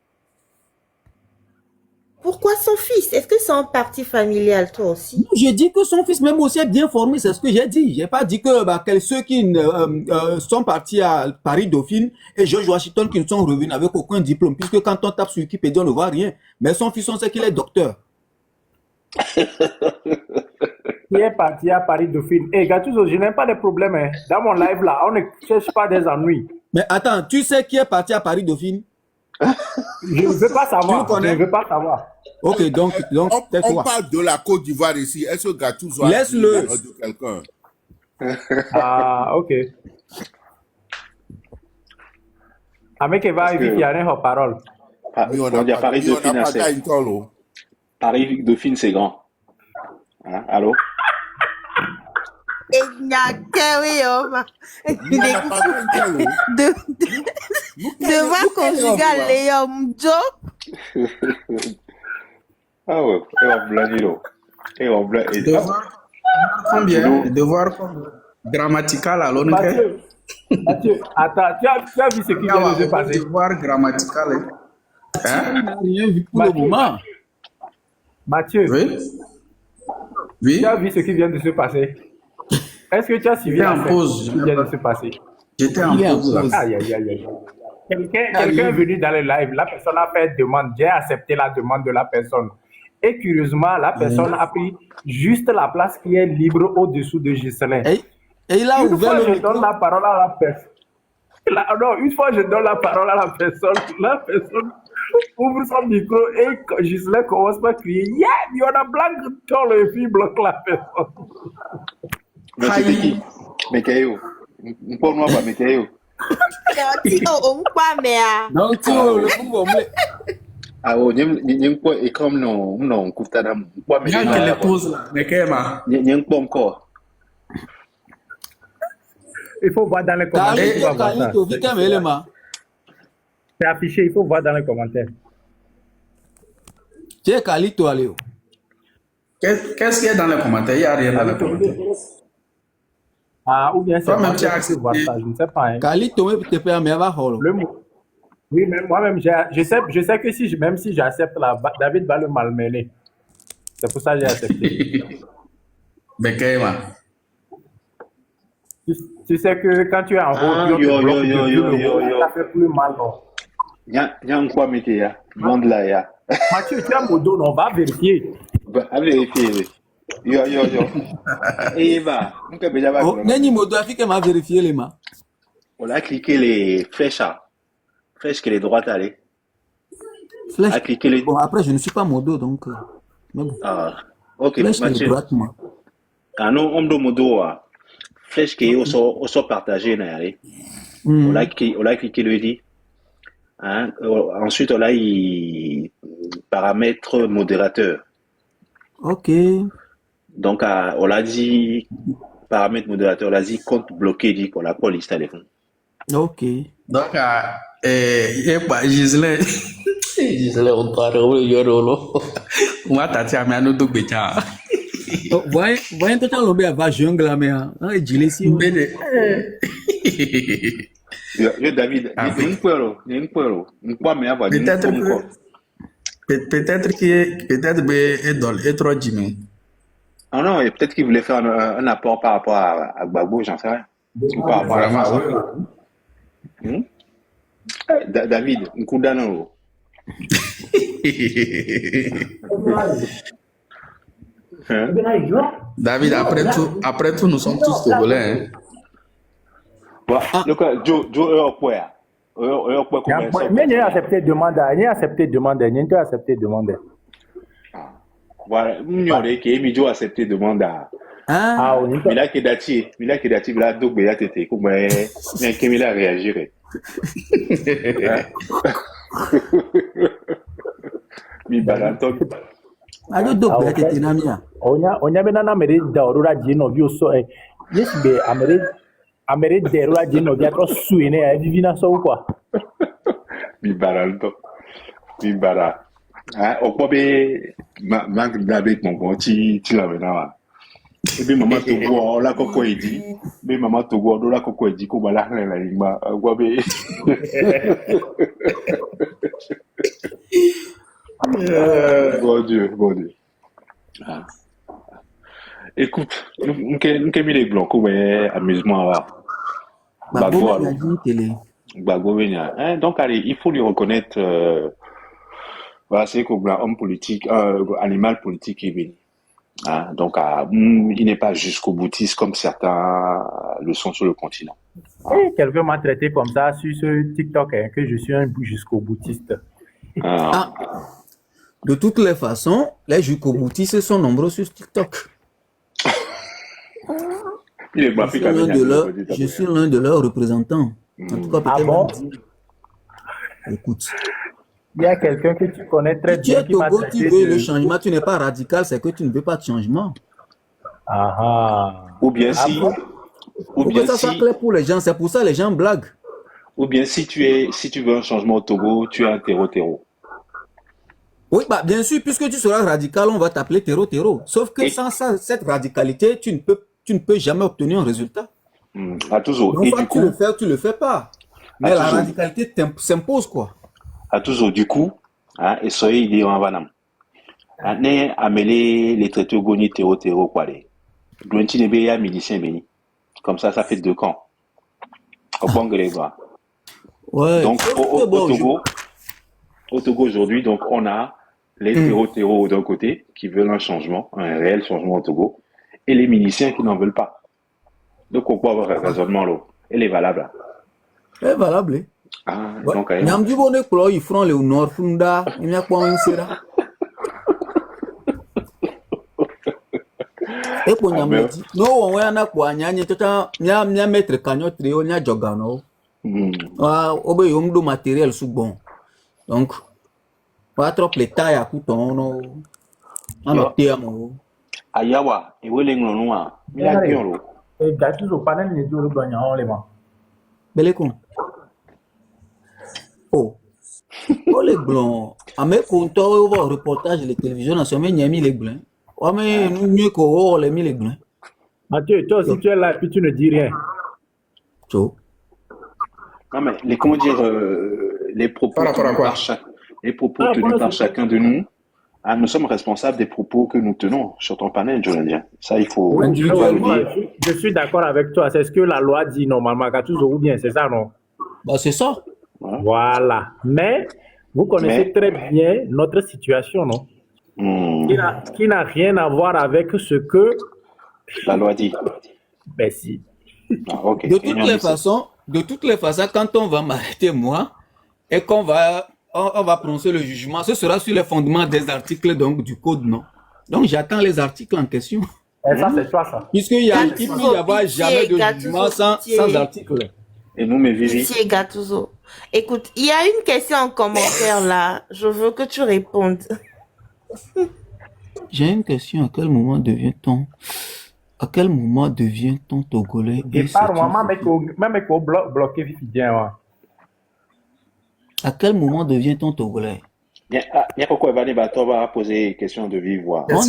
Pourquoi son fils? Est-ce que c'est un parti familial, toi aussi? J'ai dit que son fils même aussi est bien formé, c'est ce que j'ai dit. J'ai pas dit que ceux qui sont partis à Paris-Dauphine et George Washington qui ne sont revenus avec aucun diplôme, puisque quand on tape sur Wikipédia, on ne voit rien. Mais son fils, on sait qu'il est docteur. Qui est parti à Paris-Dauphine? Gattuso, je n'ai pas de problème. Hein. Dans mon live là, on ne cherche pas des ennuis. Mais attends, tu sais qui est parti à Paris-Dauphine? Je ne veux pas savoir. Je ne veux pas savoir. Ok, donc on parle de la Côte d'Ivoire ici. Est-ce que Gattuso a laisse-le de quelqu'un? Ok. Avec Eva, il y a rien en parole. On a Paris-Dauphine, Paris-Dauphine, c'est grand. Hein? Allô? Devoir conjugal, Léon Joe. Ah ouais, devoir grammatical à l'ONU. Mathieu, attends, tu as vu ce qui vient de se passer? Devoir grammatical. Rien vu pour le moment. Mathieu, oui? Tu as vu ce qui vient de se passer? Est-ce que tu as suivi en pause, ce qui vient de se passer? J'étais en pause. Aïe. Quelqu'un est venu dans le live, la personne a fait demande, j'ai accepté la demande de la personne. Et curieusement, la personne a pris juste la place qui est libre au-dessous de Ghislain. Et il a ouvert le micro. Je donne la parole à la personne. Une fois je donne la parole à la personne ouvre son micro et Ghislain commence par crier « Yeah, il y en a blanc dans le fil bloque la personne. » Mais c'était qui? Mekeo. Pour moi, pas Mekeo. Non, tu le ah oh, et comme non, Koutadam. Il y a quelle pause là, Mekema. Il y a un peu encore. Il faut voir dans les commentaires. C'est affiché, il faut voir dans les commentaires. Tiens, Kalito, allez. Qu'est-ce qu'il y a dans les commentaires? Il n'y a rien dans les commentaires. Ah, ou bien c'est moi qui vais voir ça, je ne sais pas. Hein. Kalito, tu peux faire le mot. Oui, mais moi-même, je sais que même si j'accepte David va le malmener. C'est pour ça que j'ai accepté. Tu sais que quand tu es en haut, ça fait plus mal. Mathieu, tu as Modo, on va vérifier. Va vérifier. Yo. Eva, Nani Modo a fait qu'elle m'a vérifié les mains. On a cliqué les flèches. Flèche qui est droite, allez. Flèche. Bon, après, je ne suis pas Modo, donc. Mais bon. Ah, ok, flèche qui est droite, moi. Ah non, on me Modo, flèche qui est au sort partagé, allez. On a cliqué le dit. Hein? Ensuite, on a paramètres modérateur. Ok. Donc, on l'a dit paramètres modérateur, on l'a dit compte bloqué, dit qu'on l'a pas listé téléphone. Ok. Donc, Gisèle, on doit on va tâter à me nous bécha. Voyez, tout à l'heure, va jungle là, mais David, peut-être que trop Jimmy. Ah non, et peut-être qu'il voulait faire un apport par rapport à Gbagbo, j'en sais rien. Par rapport à ça. David, un coup d'anneau. David, après tout, nous sommes tous Togolais. Joe, mais il a accepté demande. Voilà, nous avons accepté demande. Mila Kedati, Mila Dogbe, Tete, comme Kemila réagirait. Mi balanto. Ayo Dogbe, Tete, Namia. On y a bien un Amérique d'Aurora Gino, Vio so, yes, be Amérique d'Aurora Gino, via trop souéné, à Divina so quoi. Mi balanto. Mi bara. Au probé, manque d'habit, mon bon, tu l'avais là. Et bien, maman Togo, la coco est dit. Mais maman Togo, la coco est dit, qu'on va la lingua. Bon Dieu. Écoute, nous avons mis les blancs, comme amusement à Gbagbo. Donc, allez, il faut lui reconnaître. Voilà, c'est comme homme politique, animal politique est béni. Donc, il n'est pas jusqu'au boutiste comme certains le sont sur le continent. Et quelqu'un m'a traité comme ça sur ce TikTok, que je suis un jusqu'au boutiste. De toutes les façons, les jusqu'au boutistes sont nombreux sur TikTok. Je suis l'un de leurs représentants. En tout cas, peut-être. Écoute. Il y a quelqu'un que tu connais très bien. Tu es Togo, tu veux le changement, tu n'es pas radical, c'est que tu ne veux pas de changement. Ou bien si. Ou bien que ça soit clair pour les gens, c'est pour ça que les gens blaguent. Ou bien si tu veux un changement au Togo, tu es un terreau. Oui, bah bien sûr, puisque tu seras radical, on va t'appeler terreau. Sauf que sans cette radicalité, tu ne peux jamais obtenir un résultat. Toujours. Donc, quand tu le fais pas. Mais la radicalité s'impose, quoi. Toujours, du coup, et soyez idée en vanam. Né amélé les traités au goni terreau, quoi. Douenti nebeya milicien béni. Comme ça fait 2 camps. Au bon grégoire. Ouais. Donc, au Togo aujourd'hui, donc, on a les terreaux d'un côté, qui veulent un changement, un réel changement au Togo, et les miliciens qui n'en veulent pas. Donc, on peut avoir un raisonnement là. Elle est valable. Elle est valable. Donc, il y a un petit bonnet pour ils feront le nord, Funda, il n'y a pas un sera. Et pour nous dire, non, on a un quoi, il y a un maître cagnotte, il y a jogano. Obé, on do matériel sous bon. Donc, pas trop les tailles à couton, on a terme. Ayawa, et Welling Noa, il a bien l'eau. Et Gattuso panel n'est pas le gagnant les mains. Belekon. Oh. Oh les blancs. Avec compteur au reportage de télévision nationale, il y a mis les blancs. Oh mais mieux qu'on les mis les blancs. Mathieu, toi aussi tu es là et puis tu ne dis rien. Ciao. Non mais les comment dire les propos tenus par chacun de nous. Ah, nous sommes responsables des propos que nous tenons sur ton panel, Jolendien. Ça, il faut oui, individuellement. Je suis d'accord avec toi. C'est ce que la loi dit normalement, Gattuso ou bien, c'est ça, non? Bah, c'est ça. Voilà. Mais vous connaissez très bien notre situation, non? Qui n'a rien à voir avec ce que la loi dit. Ben si. Ah, okay. De toutes les façons, quand on va m'arrêter moi et qu'on va on va prononcer le jugement, ce sera sur le fondement des articles donc, du code, non? Donc j'attends les articles en question. Et ça, c'est toi, ça. Puisqu'il ne peut y avoir jamais de jugement sans article. Et nous, mes Vivi. Pitié, Gattuso. Écoute, il y a une question en commentaire là. Je veux que tu répondes. J'ai une question. À quel moment devient-on togolais? Et par moi, même qu'on bloqué bien. À quel moment devient-on togolais? Il y a pourquoi Evani Bato va poser question de vive voix. On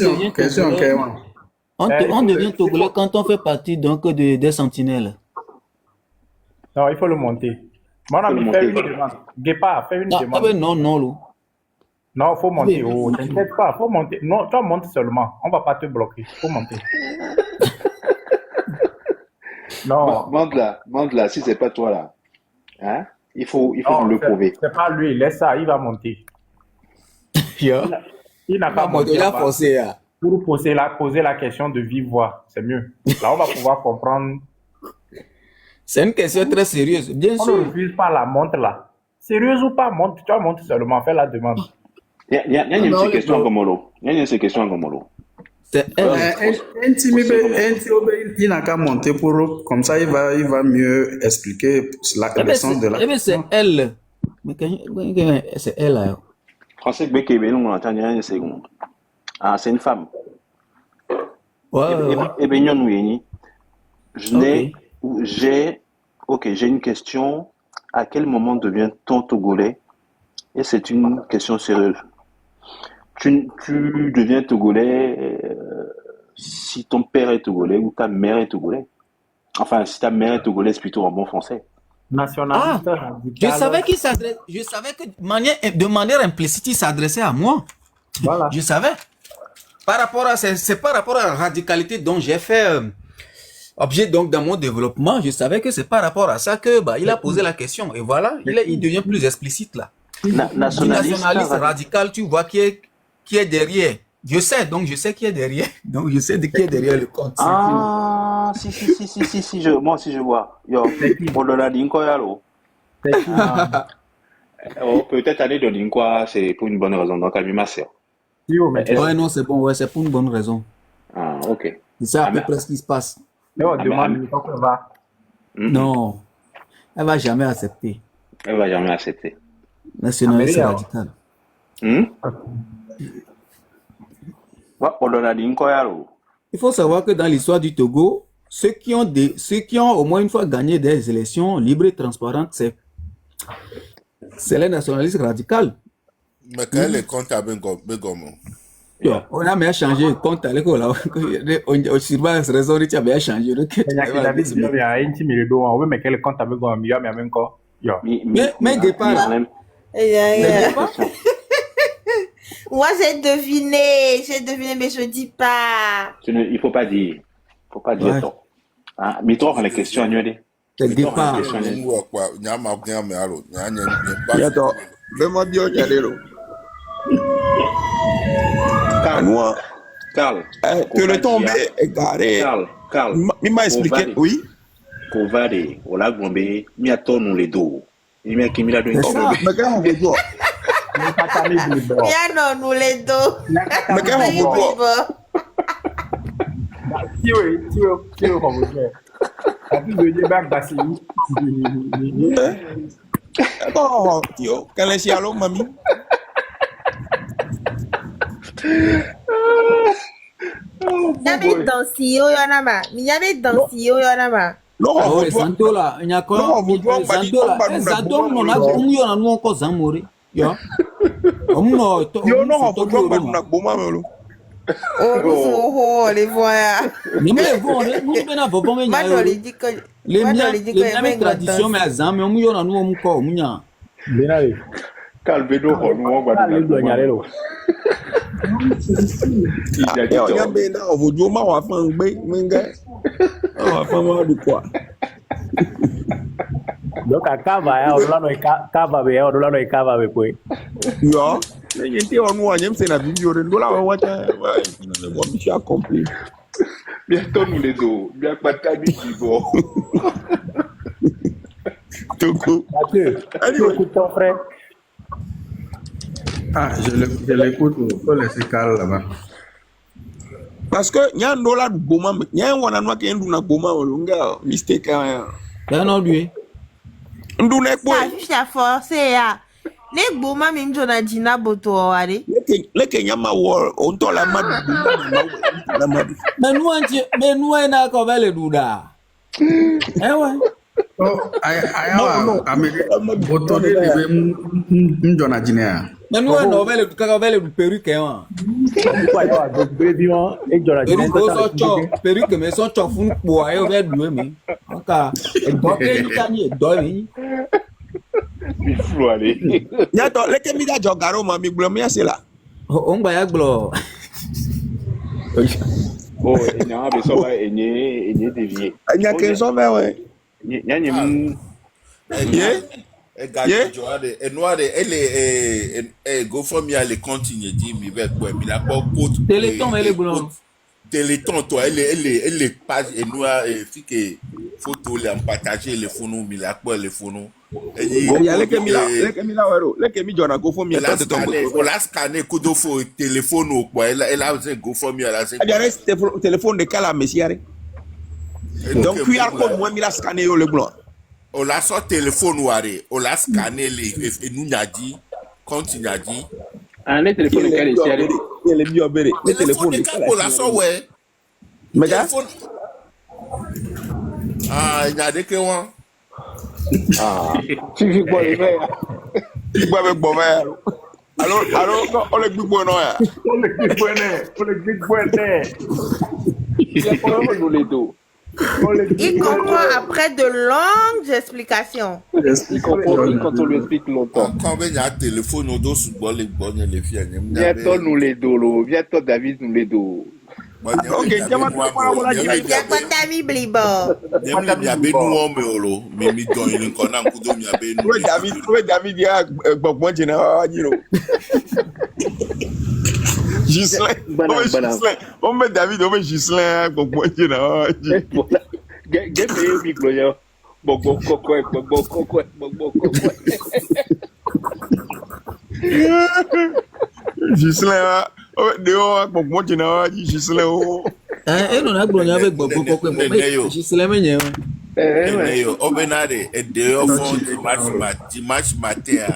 devient togolais quand on fait partie donc des sentinelles. Non, il faut le monter. Mon ami, fais une demande. Guépard, fais une demande. Non. Non, il faut monter. Oh, t'inquiète pas, il faut monter. Non, toi, monte seulement. On ne va pas te bloquer. Il faut monter. Non. Monte là, si ce n'est pas toi là. Hein? Il faut le prouver. C'est pas lui, laisse ça, il va monter. Il n'a pas monté. Il a forcé. Pour poser la question de vive voix, c'est mieux. Là, on va pouvoir comprendre. C'est une question très sérieuse, bien sûr. On ne refuse pas la montre là. Sérieuse ou pas, monte, tu vas monter seulement, fais la demande. Il y a une petite question à Gomolo. C'est il n'a qu'à monter pour comme ça il va mieux expliquer le sens de la question. C'est elle. C'est elle là. Français Bekebe, nous entendons c'est une femme. J'ai une question. À quel moment devient-on togolais? Et c'est une question sérieuse. Tu deviens togolais si ton père est togolais ou ta mère est togolais. Enfin, si ta mère est togolaise, plutôt en bon français. Nationaliste radical. Je savais que de manière implicite, il s'adressait à moi. Voilà. Je savais. C'est par rapport à la radicalité dont j'ai fait objet donc dans mon développement. Je savais que c'est par rapport à ça que il a posé la question. Et voilà, il devient plus explicite là. Nationaliste radical, tu vois, qui est derrière. Je sais qui est derrière. Donc, je sais qui est derrière le compte. Ah, si, moi aussi je vois. Yo, on l'a dit quoi, alors? Peut-être aller de Linkwa, c'est pour une bonne raison. Donc, à ma sœur. Ouais, non, c'est bon, ouais, c'est pour une bonne raison. Ah, ok. C'est ça à peu près ce qui se passe. Non, demande qu'on va. Non, elle va jamais accepter. Nationaliste radical. Il faut savoir que dans l'histoire du Togo, ceux qui ont au moins une fois gagné des élections libres et transparentes, c'est les nationalistes radicaux. Mais quel est le compte à Begomo? On a bien changé le compte à l'école. On sur base raison de bien changé. Mais départ. Moi, j'ai deviné, mais je dis pas. Il faut pas dire. Mais toi, on a la question à nous. C'est départ. Carl. Que le tombé est garé. Carl. Il m'a expliqué, oui. Kovade, Ola Gombe, mi a tourné les dos. Il m'a qui m'a donné mais quand on veut dire. Nous les dos. Mais quand on veut dire. Oh, tío, ¿qué le decía a los mami? Miyabe dansi yo yanama. Miyabe dansi yo yanama. Oh, Santo là, il y a quoi? Santo là, Santo non a combien on a encore Zamori. Yo. No, yo no ho fo ba na boma melo. Oh, les voix. Ni me bon, ni me na bobo me nya. Les mêmes traditions mais Zam, on yo na no mu ko mu nya. Benale. Calvedo ho no ba na do nyarelo. Ya be na o jo ma wa fan gbe minga. Wa fan ma du quoi. Donc à Kava, on a Kava, on a Kava avec quoi? Yo, il y a un mois, c'est la vidéo de l'eau, on a accompli. Bientôt nous les dos, bien pas de cabine qui vont. Tout coup. Écoute ton frère. Ah, je l'écoute, il faut laisser Carl là-bas. Parce que il y a un dollar de Boma, il y a un wananwa qui est un Boma, mistake. Ben non, lui. Ndune kwa fisha force ya ne gboma mi njona jina boto wari leke nyama wo onto la madu la madu menua na ko vele duda ewe aya boto de be njona jina menua no vele ka vele du perruque wa kwa yo do president e jona jina so cho perruque me so cho fun po ayo ve du mi aka do ke ni kan ye do ni nyato leke mi da jogaro ma mi glo mi asela o ngba ya glo oh enya be so ba enye devier enya ke so be we nyanye mu elle go for me aller continuer dit mi ve quoi mi la pas côte téléthon elle est blanc téléthon toi elle page et noir et fi que photo les partager les photos mi la pas les photos il y a leke mi la wero leke mi jona go for me la scanner kudo fo téléphone ou quoi elle a go for me la c'est téléphone de kala messiare donc QR code moi mi la scanner yo le blanc. On l'a sur téléphone ouaré, on l'a scanné et nous n'a dit, quand il a dit. Ah, les téléphones de qualité, il est mieux béré. Les téléphones de qualité, on l'a sur ouais. Mais ah, il y a des que moi. Ah, tu vis quoi les verts? Tu vois avec bon verre. Alors, on est plus bon non. On est plus bon. Il est pas nous les dos. Il comprend après de longues explications. Il comprend quand on lui explique longtemps. Quand il y a un téléphone, on doit se voir les bonnes les filles. Viens-toi nous les dos, viens-toi David nous les dos. Ok, j'aimerais pas Il y a pas d'amis blibo. Il y a ben nous on me mais mi don il qu'on a coup de mi a ben nous. Oui David il y a beaucoup de gens dire. Gislain, on met David, on met Gislain, beaucoup de gens. Gebe micro yo. Bobo koko. Gislain, dehors beaucoup de gens, Gislain. Eh non, agbo nya be gbogbo koko Gislain me yen. O benade e dehors font dimanche matin.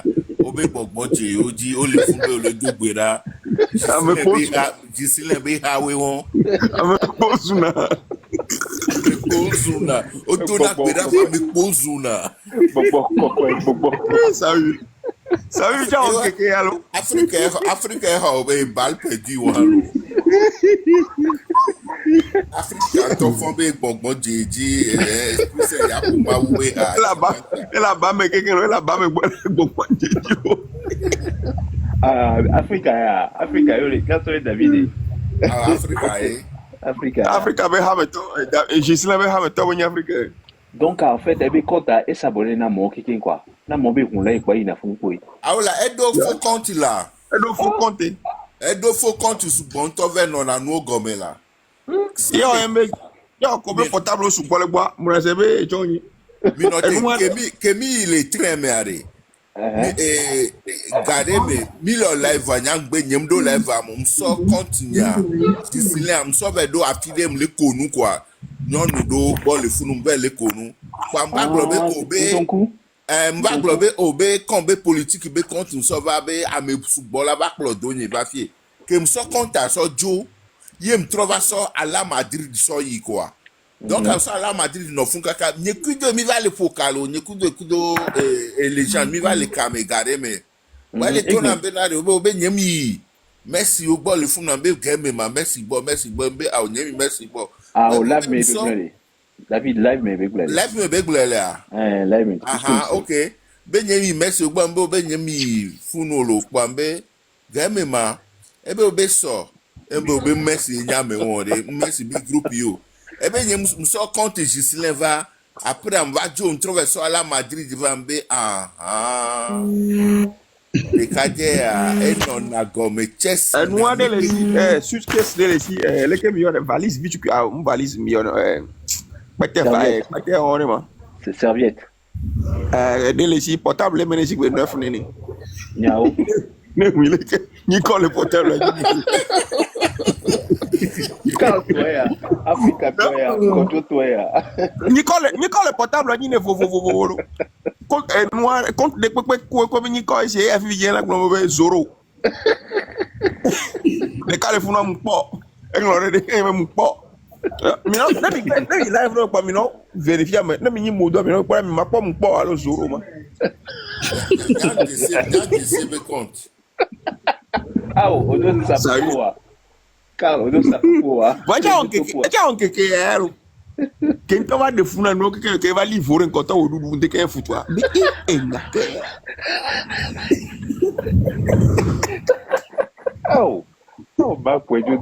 Obe gbogbo je oji o le fun be o le dogbera. Ame posu Gislain be hawe won. Ame posuna. Pozuna. O to na gbera me pozuna. Bobo. Salut. Salut ciao keke allo. Afrique ha be bal perdu walo. Afrique to fon be gbogbo jeji se ya ko ma we a. Ela ba me keke ela ba me gbogbo jeji. Africa yo le kaso David. Africa be hameto et Gislain be hameto en Afrique. Donc en fait ebe kota et s'abonner na mo kikin quoi. Na mo be hunla kwa ina fun ko. Ah la edo fo compte là. Edo fo compte su bon to ve no na no gome la. Yo ko be portable su bole gba mo recebe e chonyi. Mi no te kemi il est très meré. Gardez me live anyang be nyem do live am so continue Gislain am so be do afide m le konu quoi non do bo le funu be le konu kwa mba globe obe mba globe obe kombe politique be continue so va be am football ba klo do nyi ba fie ke m so konta so jo yem trova so à la Madrid so yi quoi. Donc ça à la Madrid no fun kaka nyekudo mi va le focalo nyekudo kudo les gens mi va le kamegare mais ouais les tona benare obe nyemi merci o ball le fun na be game ma merci bo be a nyemi merci bo. Ah live me be David live me be glele. Live me be glele ah. Live me. Aha OK. Be nyemi merci o gbo be nyemi funolo kwambe game ma ebe obe so ebe obe merci nyame won merci big group yo ebe nyem so compte Gislin va après on va jouer trouver so à la Madrid va mbe le cadre et non na gomme chess nous de les suitcase de les les que million de valise bitu que une valise million pas on est c'est serviette de les portable les ménégiques de 9 nene nyao mais oui ni quand le portable Calcoya, Africa toya, contre toya. Ni quand le portable ni ne faut compte de quoi comme ni quand c'est FVN la globe zoro. Le cas le funa mon pas. Et l'on de mon pas. Mais non, n'a live non pas mais non vérifier mais n'a ni modo mais non pas ma pas mon pas alors zoro ma. C'est me compte. Ah on donne ça pour Carlos, não sabe voar. Vai que quero. Quem tava de funa não que vai livrar enquanto o Dudu tem que futuar. Oh, bah pode.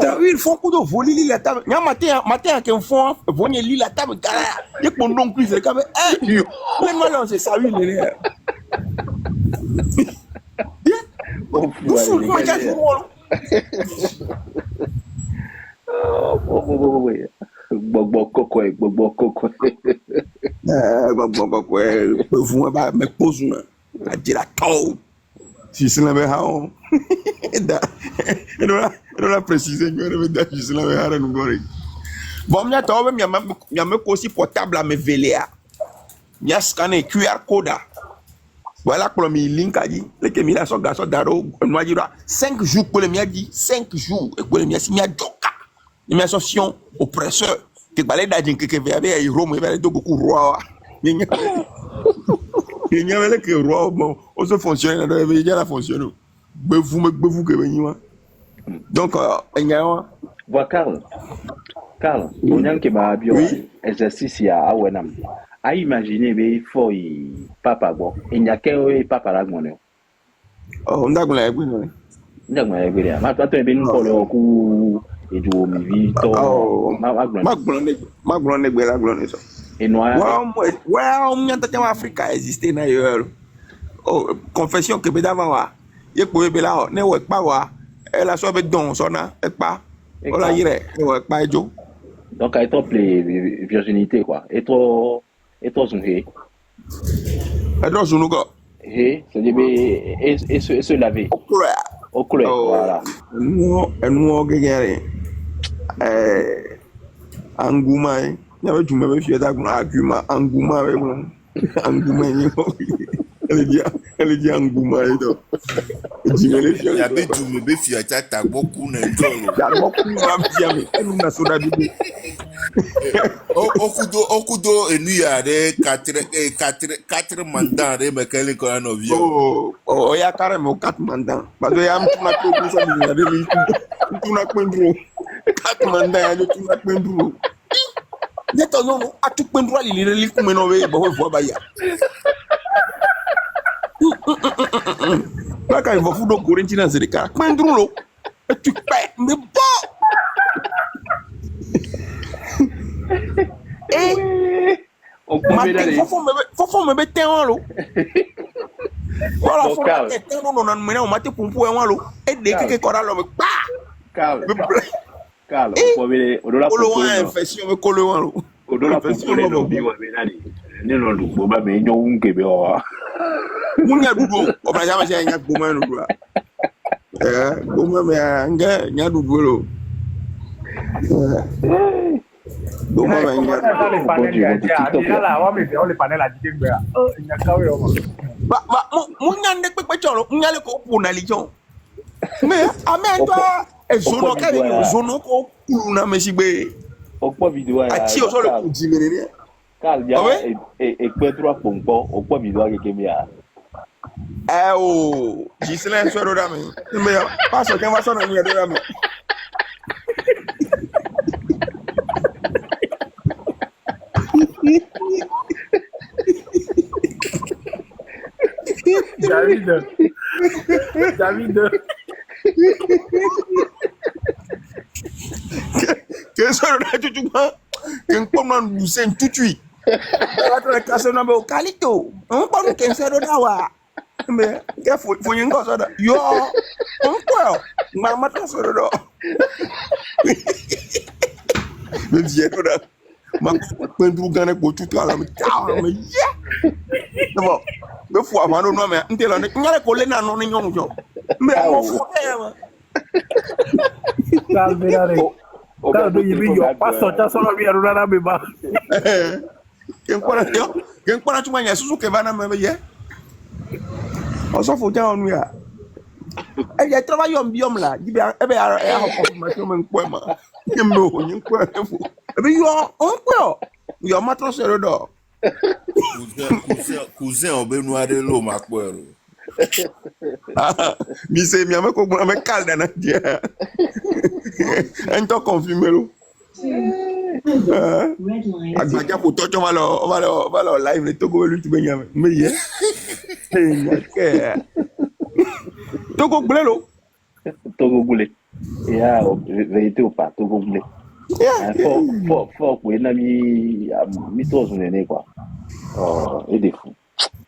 Tá vir foco do vôlei ali lá tá. Nha maté que fon, vonye ali lá tá cara. E quando não quis cabe. Nem mal você sabe né. Gbogbo koko. Vous va me poser a dire à tout. Si c'est la même haon. Et la préciser que le médaille si c'est la même haon nous gore. Bon mia to mia me aussi portable à me veler. Mia scanner QR code. Voilà pour mi link a dit les que mi la so garçon daro no dira 5 jours pour le mia dit 5 jours et pour le mia si mia doka. Une association oppresseur que balai da jin que veave ai Rome veave do beaucoup roi. Il y avait que roi bon on se fonctionne dans le déjà la fonctionne. Vous que venir. Donc il y a Wa Carl, on a que ma bio exercice ya awenam. A imaginer be fo papa bon. Il n'y a que papa la monnaie. Oh, on a gagné oui. Ndagma gbe ya. Ma to be nko le ku edu mi vi to. Ma glone gbe la glone so. Et noir. Well, on t'a Africa exister na yo. Oh, confession que be d'avant wa. Ye ko be la ne wo pa wa. E la so be don so na e pa. O la yire e wo pa ejo. Donc à être virginité quoi. Et toi zunhe. Et toi zunu ko. C'est et se laver. Au couleur. Voilà. Nous gagner. Anguma. Il y avait du même fier d'argument. Anguma avec moi. Anguma ni elle dit Anguma et donc. Il y avait du même fier t'as beaucoup n'entend. Il y a beaucoup d'ambiance. Nous na soda bibi. Okudo et nous a des 4 mandats de Michael Koranovio. Oh, il y a carrément 4 mandats. Parce que il y a un peu ça il y a des tout na kwendro. 4 mandats il y a tout na kwendro. Neto non a tout kwendro li kuma no we bo vo ba ya. Là quand il va foutre Corinthians c'est des cas. Kwendro lo. Tu paies mais bon. Faut me mettre en l'eau. Voilà, faut me mettre en l'eau. On a mené au matin pour pouvoir en l'eau. Et dès que Coral me Carl, on a infection me colle en l'eau. On a infection le bio benani. Ne no du boba me nyo unke be o. Munya dudo, o ba jama se nya goma no do. Goma me anga nya dudo lo. Goma me nya. Ba munya ndek pe cholo, munya le ko pona lijon. Mais amen toi E zono kali ni zono ko kuluna mesibe. Okpo video ya. Achi o so le kujimene ni. Kal ya e Pedro Pompo, okpo video ke kemia. Oh, Gislain so do dame. Me paso que va sono ni do dame. David. Que so do tutuba. Que nkomna Lucien tutui. La tra kaso na be o Calito. On pa no que se do dawa. Me que foi ngo so da. Yo. On ko. Mama ta so do. Me die do da. Ma pendru gane ko tutu ala me ta me ye. Bon. Me fo avant no me ntela ne nyale ko le na no ni nyom jo. Me mo fo e ma. Calverare. Claro, yo paso ya solo había una beba. Quem para tu manhã susu que vai na me ye. O so fo ja onu ya. E ya trabalho biom la, di e be e ha confirmation me nko ma. E me o nyin ko e fo. E be yo on ko. Yo matro se do. Cousin obenuare lo makpero. Mi se mi ame ko me calda na dia. Ento confirmer lo. Agbaja ko tocho va lo live le Togo lu tu benya me ye. Togo blelo. Togo boulé. Ya, vérité ou pas, Togo boulé. Faut que mi tos nene quoi. Oh, et des fous.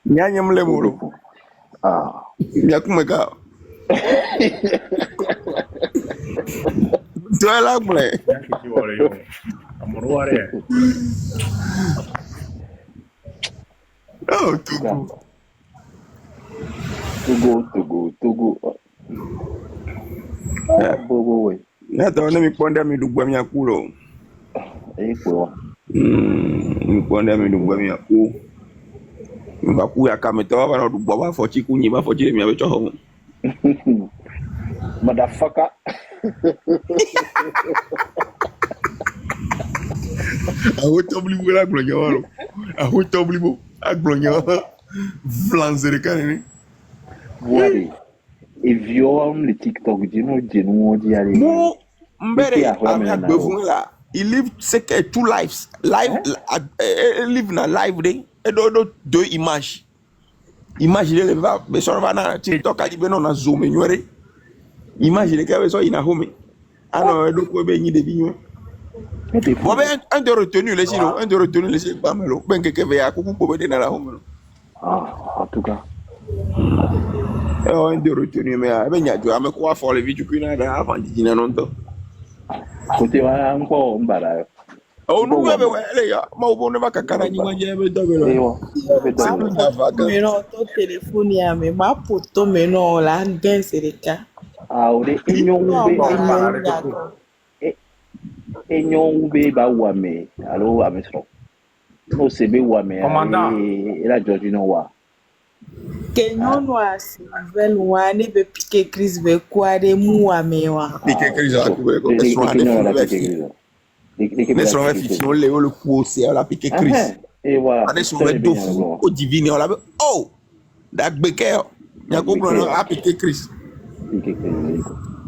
Nyanya mle muro. Ah. Ya kumeka. Toi la mle. Oh, Togo. Bobo we. Na to na mi ponda mi dugwa mi akulo. Kwa. Mi ponda mi dugwa mi aku. Mbaku ya kametoa bana dugwa ba fochi kunyi ba fochi mi abecho ho. Motherfucker. Aho toblibo la glonya walo. Aho toblibo aglonya. Flanzer kanene. Wari. E viol le TikTok dino di ale. Mo mbere amia gbefun la. He lived second two lives. Live na live day. E do image. Image le va be so va na TikTok ali be no na zoom enwere. Image le ka be so ina home. Ano e do ko be nyi de bi nyo. Bo be un de retenu le sino, un de retenu le ba melo. Ben ke ve ya ku ku be de na la home. Ah, en tout cas. Un de retenu me a be nya jo ame ko afo le video ku na da avant di na non to. Kote wa nko mbara. Oh, nous avons les gars, moi on ne va qu'à Canani manger avec double. Mais non, ton téléphone y a mais ma poto mais non là bien c'est le cas. Ah, on est Enyong ba wame. Allo Ametro. No sebe wame. Et la Georgino wa. Kenyon wa si vel wa ne be piquer crise be quoi de mou wame wa. Piquer crise à couper comme ça. Les soins fiction le coup c'est la piqué Chris. Et voilà. On est sur le dos au divin on l'a oh that beker ya comprendre a piqué Chris.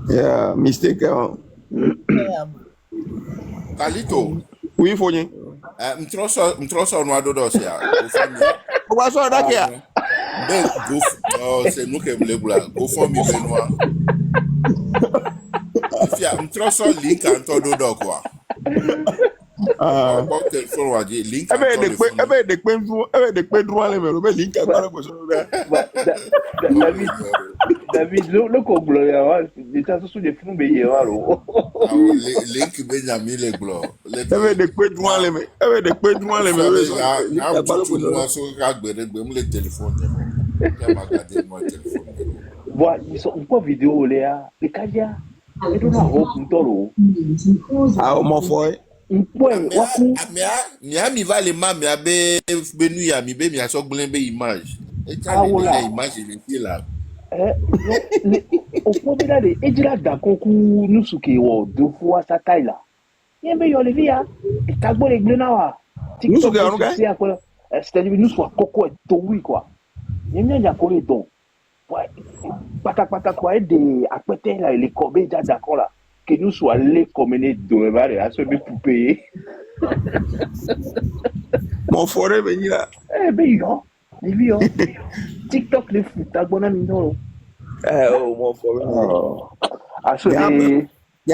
Yeah, mistake. Calito. Oui, Fogné. M'trosso no ado dos ya. O wa so da kia. Ben go c'est nous que me bula. Go for me Benoit. Fia m'trosso link anto do do quoi. Téléphone wa di link ebe de pe droit le mero be link agbara ko so da. David lo ko gloria wa di ta so de fun be ye wa ro. Link Benjamin le glo. Ebe de pe droit le mero ya agbara ko so ka gbere gbe mu le téléphone de mo. Ya ma garder mo téléphone. Wa so un vidéo le ya le kaja. E do na hope ntoro. Ah o mo foi. Mi va le ma mi abe benu ya mi be mi aso glen be image. E ta le image le ti la. Au premier là, et dit là, d'accord, nous souke deux fois sa taille là. Il y a un meilleur levé, hein. Et t'as beau les glenawa. Nous souke à nous, c'est-à-dire, nous soit coco et toui, quoi. Il y a un collé donc. Patak, quoi, et des apétés là, les corbés, d'accord là. Que nous soient les communes de Val et à se mettre pour payer. Mon forêt, venir là. Eh ben, les vieux, TikTok, les fous, t'as bon ami, non? Oh, mon forêt. Il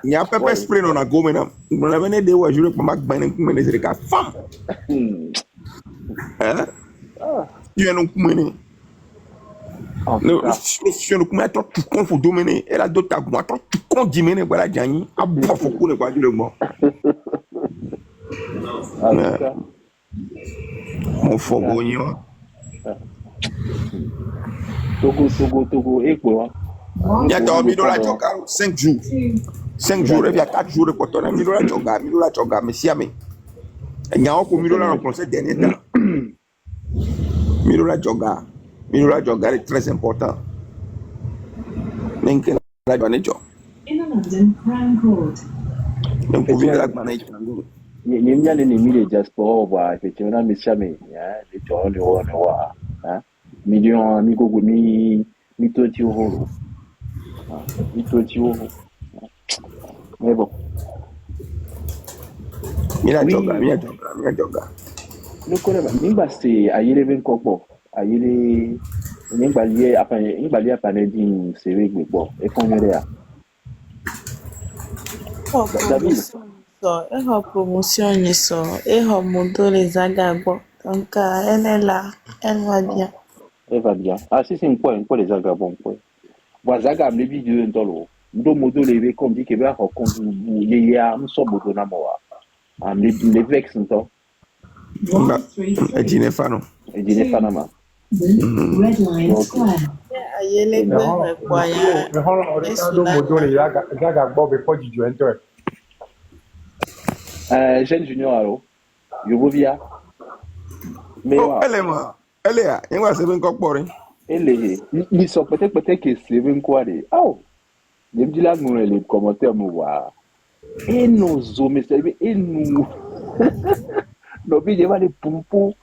y a pepper spray dans la gomme. On a venu de voir, je ne peux pas me dire que femme. Hein? Tu es non kumene. Je ne peux pas tout con pour dominer. Elle a d'autres arguments. Tout con diminer, voilà, Gianni. A boire faut qu'on ne voit du le mot. Mon fogognon. Togo, et quoi? Il y a dormi dans la joga 5 jours. 5 jours, il y a 4 jours de coton. Il y a la joga, mais si, mais. Il y a encore mis dans le conseil dernier temps. La joga est très important. Mais que la joga donc, pour vivre la manège. Il y a des ennemis de diaspora, effectivement, mais ça, mais les gens, les rois, millions, mi 20 euros. Mi 20 euros. Mais bon. Il y a joga. Le collègue, c'est à y aller encore. À y aller. Il y a un panel d'une série, mais bon, et qu'on est là. Promotion, et moto les agabos. Donc, elle est là, elle va bien. Elle va bien. Ah, si c'est un point les agabons. Bon, Zagab, les vidéos dans l'eau. Nous moto les comme dit que va raconter il y a un sort moto na moi. Les vex sont et dîner fano. Et dîner fanama. Redline Square. Ayele gbe kwa ya. Jeune junior alors. Yobovia. Mais elle est là. Il va se faire encore. Elle est. Ils sont peut-être que c'est bien quoi de. Oh. Je me dis là nous les commentaires me voir. Et nos hommes et nous. Nos bidets va les pompons.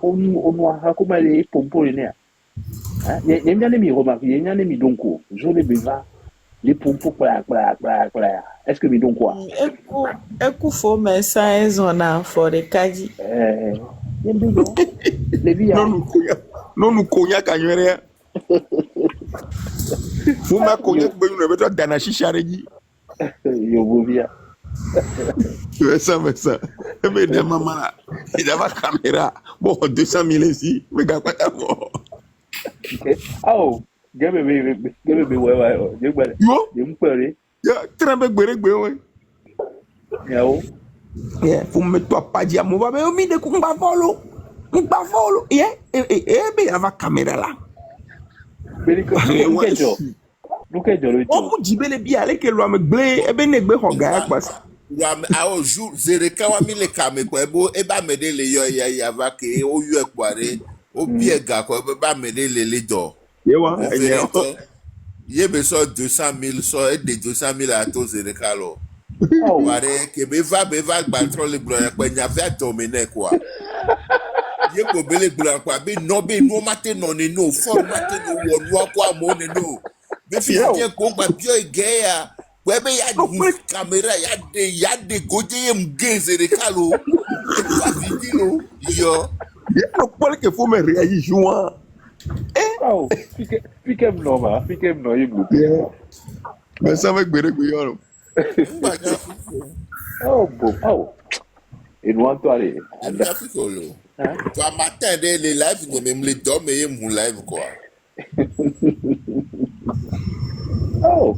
On a comment les pompons les nerfs. Il y a bien mis remarqué, il y a mis donc je les beva les pompons est-ce que mis donc quoi Écoute faut mais ça est on a for the kaji les vies non nous cognac à rien. Vous m'a cognac ben nous avons dans la chichareji. Yo bovia. Mais ça. Mais de maman là, il a ma caméra. Bon 200 000 ici, mais gars pas d'abord. Oh, ouais. Je me parle. Très bien, ouais. Yao. Faut me toi pas dire, moi, mais on met des coups, pas follow. Et il a ma caméra là. On me dit bel et bien que l'on me blé, et ben ne be regarde quoi ça. Au jour zereka wa mi le kame ko ebo e ba me de le yo ya va ke o yu ekware o bi ega ko e ba me de le do. Ye be so 200 000 so e de 200 000 à to zereka lo. Ware ke be va gba le blo ya pe nya fa dominer quoi. Ye ko bele blo kwa be no mate no ne no format no wo kwa mo ne no. Be fi je ko gba bio igea. Webe ya di caméra ya de goje mgeze de kalo. Vidéo yo. Le point que faut me réagir joint. Oh, fiquem no il mais ça va gbere gbe Oh bon. Et nous toi aller. Toi matin de les live ne même les dormir mon live quoi. Oh.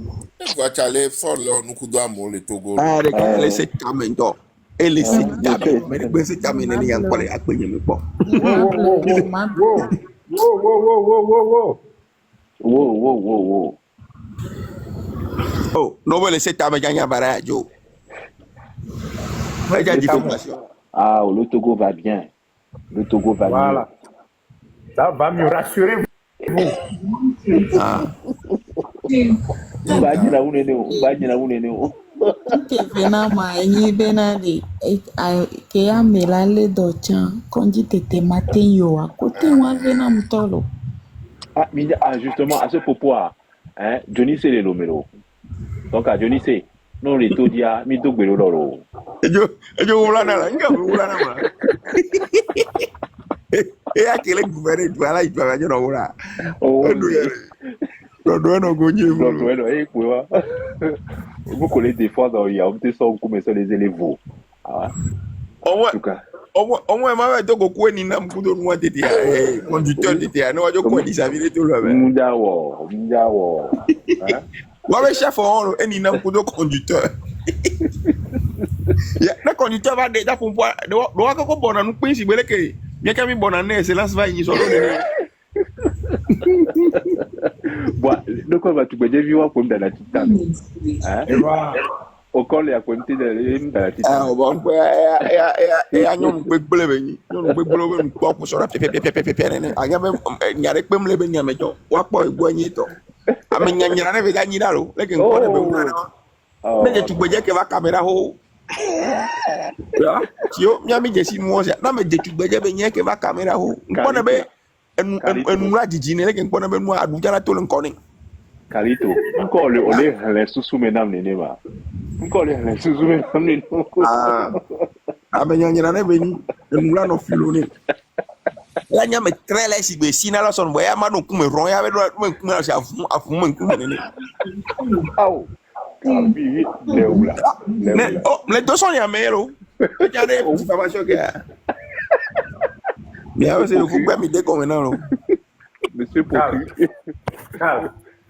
Voiture aller fort là nous coup d'amour le Togo. Ah laissez camendo. Et laissez camendo. Mais laissez camendo ni encore les akpenye me bon. Wow. Oh, non vous laissez camendo gagner barajo. Regarde différenciation. Ah, le Togo va bien. Voilà. Ça va me rassurer. Venama ni benadi ke ya melale dochan konji tete matin yo a côté moi venam tolo. Justement à ce propos hein Johnny c'est le numéro. Donc à Johnny c'est non les tout dia mi do gbero loro. Ejo wula na la nga wula na ma. Akele guvere tu ala itu ajo no wula. No go nyi mu. No quoi. Vous collez des fois dans il y a un son comme ça les élèves. Omo ma ba to go ku ni na mkudo nwa tete ya conducteur tete ya no wajo ko di savile to lo be. Ndawo. Wa be chef on eni na mkudo conducteur. Ya na conducteur va déjà pour pouvoir do wa ko bona nu pin si beleke. Bien que mi bona na excellence va yin so lo ne. Bon, de quoi va tu peux déjà vivre comme dans la titane. Hein? Au col et à côté de la titane. Ah bon, nyom pe gbele be ni. Nyom pe gbele be ko ko so ra pepe ne. Anya be nyare pe mle be nyame jo. Wa po egbo anyi to. Ame nyanyira ne be ga nyi dalo. Leke nko ne be una na. Me je tu gbeje ke va camera ho. Ya, tio, nyame je si mo se. Na me je tu gbeje be nye ke va camera ho. Nko ne be enura jijine leke nko ne be nu adu jara to nko ni. Carito, encore le sous mesdames nene ma. Encore le sous mesdames nene. Ame nyanyira ne be ni enura no filone. La nyame trele si be sina la son boya ma no kume ron ya be no kume sa afu mo kume nene. Au. Le dos sont yamero. Regardez, vous pas sûr que. Bien, c'est le coup de m'aider comme non. Monsieur Poku.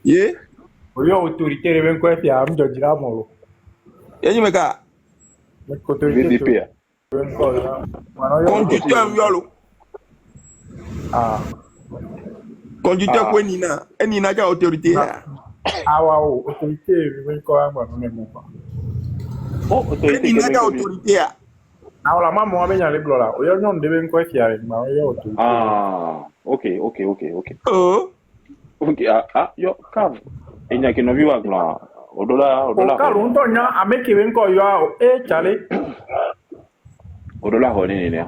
Yeah. Oui, autorité reven quoi puis am de dira molo. Et me ka. VDP. Conducteur yolo. Conducteur ko nina, nina ja autorité. Wow, autorité reven quoi moi non même pas. Oh, autorité. La maman moi bien les blo là. Oyo non deben quoi fiare, ma oyo autorité. OK. OK, yo kav. Enya ke no viwa gla. Odola. Ka runto nya ameke ben ko yo chale. Odola ho ni ne.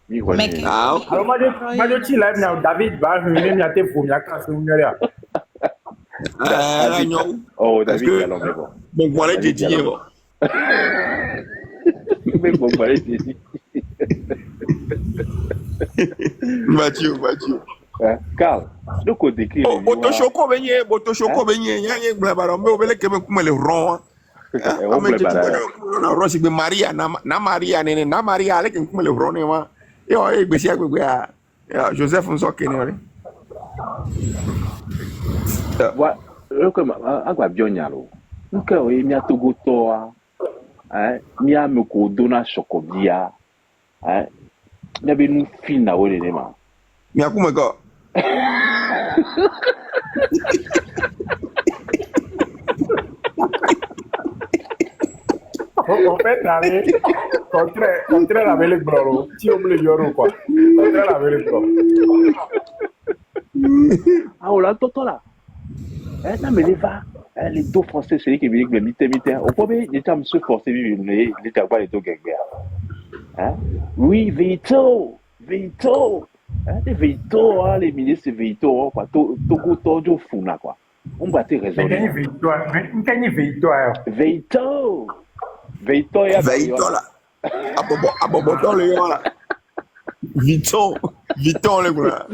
Mi ho ni. Alors ma ti live now David ba hu ni mi ate fu mi aka se nyere a. Oh, David alors mais bon. Bon voilà je dis bon. Mais bon voilà je dis. Mathieu. Carl, de quoi décrire boto shoko benye yanye blabara mbe obele kebe kumele ron. Na rosi be Maria na Maria nene na Maria ale ke kumele ron ne wa. Yo gbesi agbegbe a. Joseph Nsoke ne ore. Wa ko agba bionya lo. Nke o mi atogo to a. Mi ame ko dona shoko bia. Mi be nu fin na wole ne ma. Mi akume ko. En fait, allez, contraire avec les bros, si on le yoro quoi. Contraire avec les bros. Ah, on l'a toto là. Non, mais les va. Les deux français, c'est les qui viennent le mité. Au premier, les temps se forcer vivre les tabacs les deux gars. Oui, Vito. Les Vito, les ministres Vito, quoi. Togo Tojo Funa, quoi. On va te raisonner. Vito là. Abobo le yo là. Vito le gars.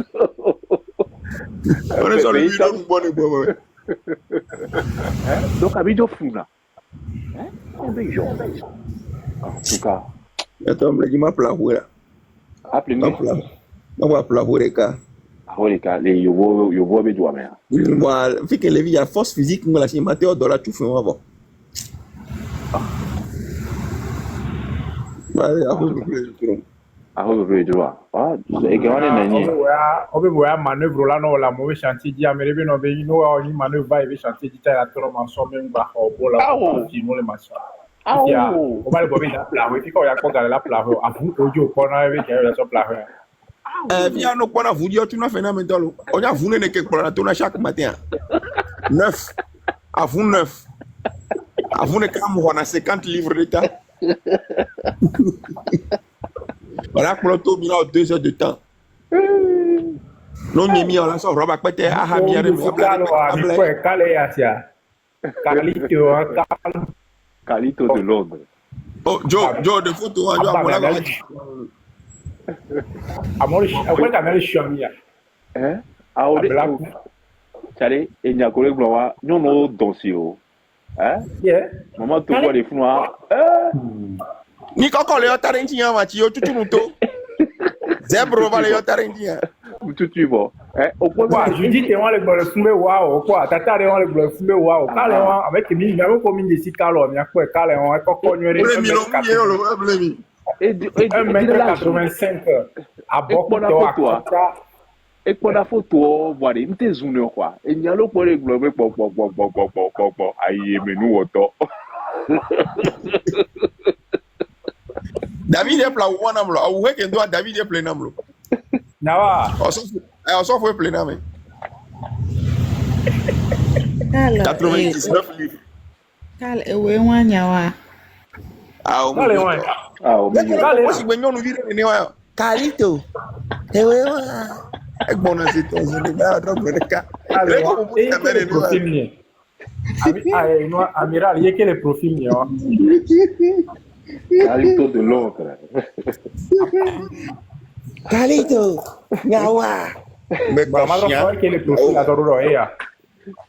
On est sur le vidéo bonne bobo. Donc Abido Funa. En tout cas. Attends, me m'a plaqué là. Appelez-moi. On va plaquer ka. Holika, les yobo be doa mais. Voilà, fait que les vie à force physique moi la chez Mathéo dollar tout fait avant. Be droit. Et que on est nani. Obe manœuvre là non la mauvais chantier di américain no be no ni manœuvre va et chantier di ta trop en somme même ba au bola continue le match. On va le bober la plat, oui, quand il y a quoi la plat, à vous audio pour na avec la so plat. Viens nous prendre vous dire tu n'as fait un métal. On a voulu ne quelque part chaque matin. 9. À vous 9. À vous ne comme on a 50 livres d'état. Voilà pour le taux bilan 2 heures de temps. Non ni mi on la so roba pete aha mi are Carlito de Londres. Oh Joe de photo a Joe mola ga amor akwai kamar shomia Aode chale enya kole glowa nyono donsio yeah maman to ko le funwa ni koko le otare nti yan wa ti o tutu nuto zebro va le otare nti yan tutu bo wa Judith won le gboro fun me wa o ko tatare won le gboro fun me wa o kale won avec mi na ko mi de si kalo mi apo kale won koko nyu re mi et 1m85 à beaucoup de et pour la photo voilà il te zoom quoi et n'y a le pour le globe aïe mais nous auto David est pla ou namlo ou we ken do David est plein namlo nawa on fait plein namé 99 livres kale ewe nwanya wa kale wan kale si gbe nyonu vire ni wa Carlito ewe wa egbon na se to so ni ba drop le ka kale wan e profil ni amiral y que le profil ni wa Carlito de Londres. Carlito nyawa me mamá lo que le profil adoro ella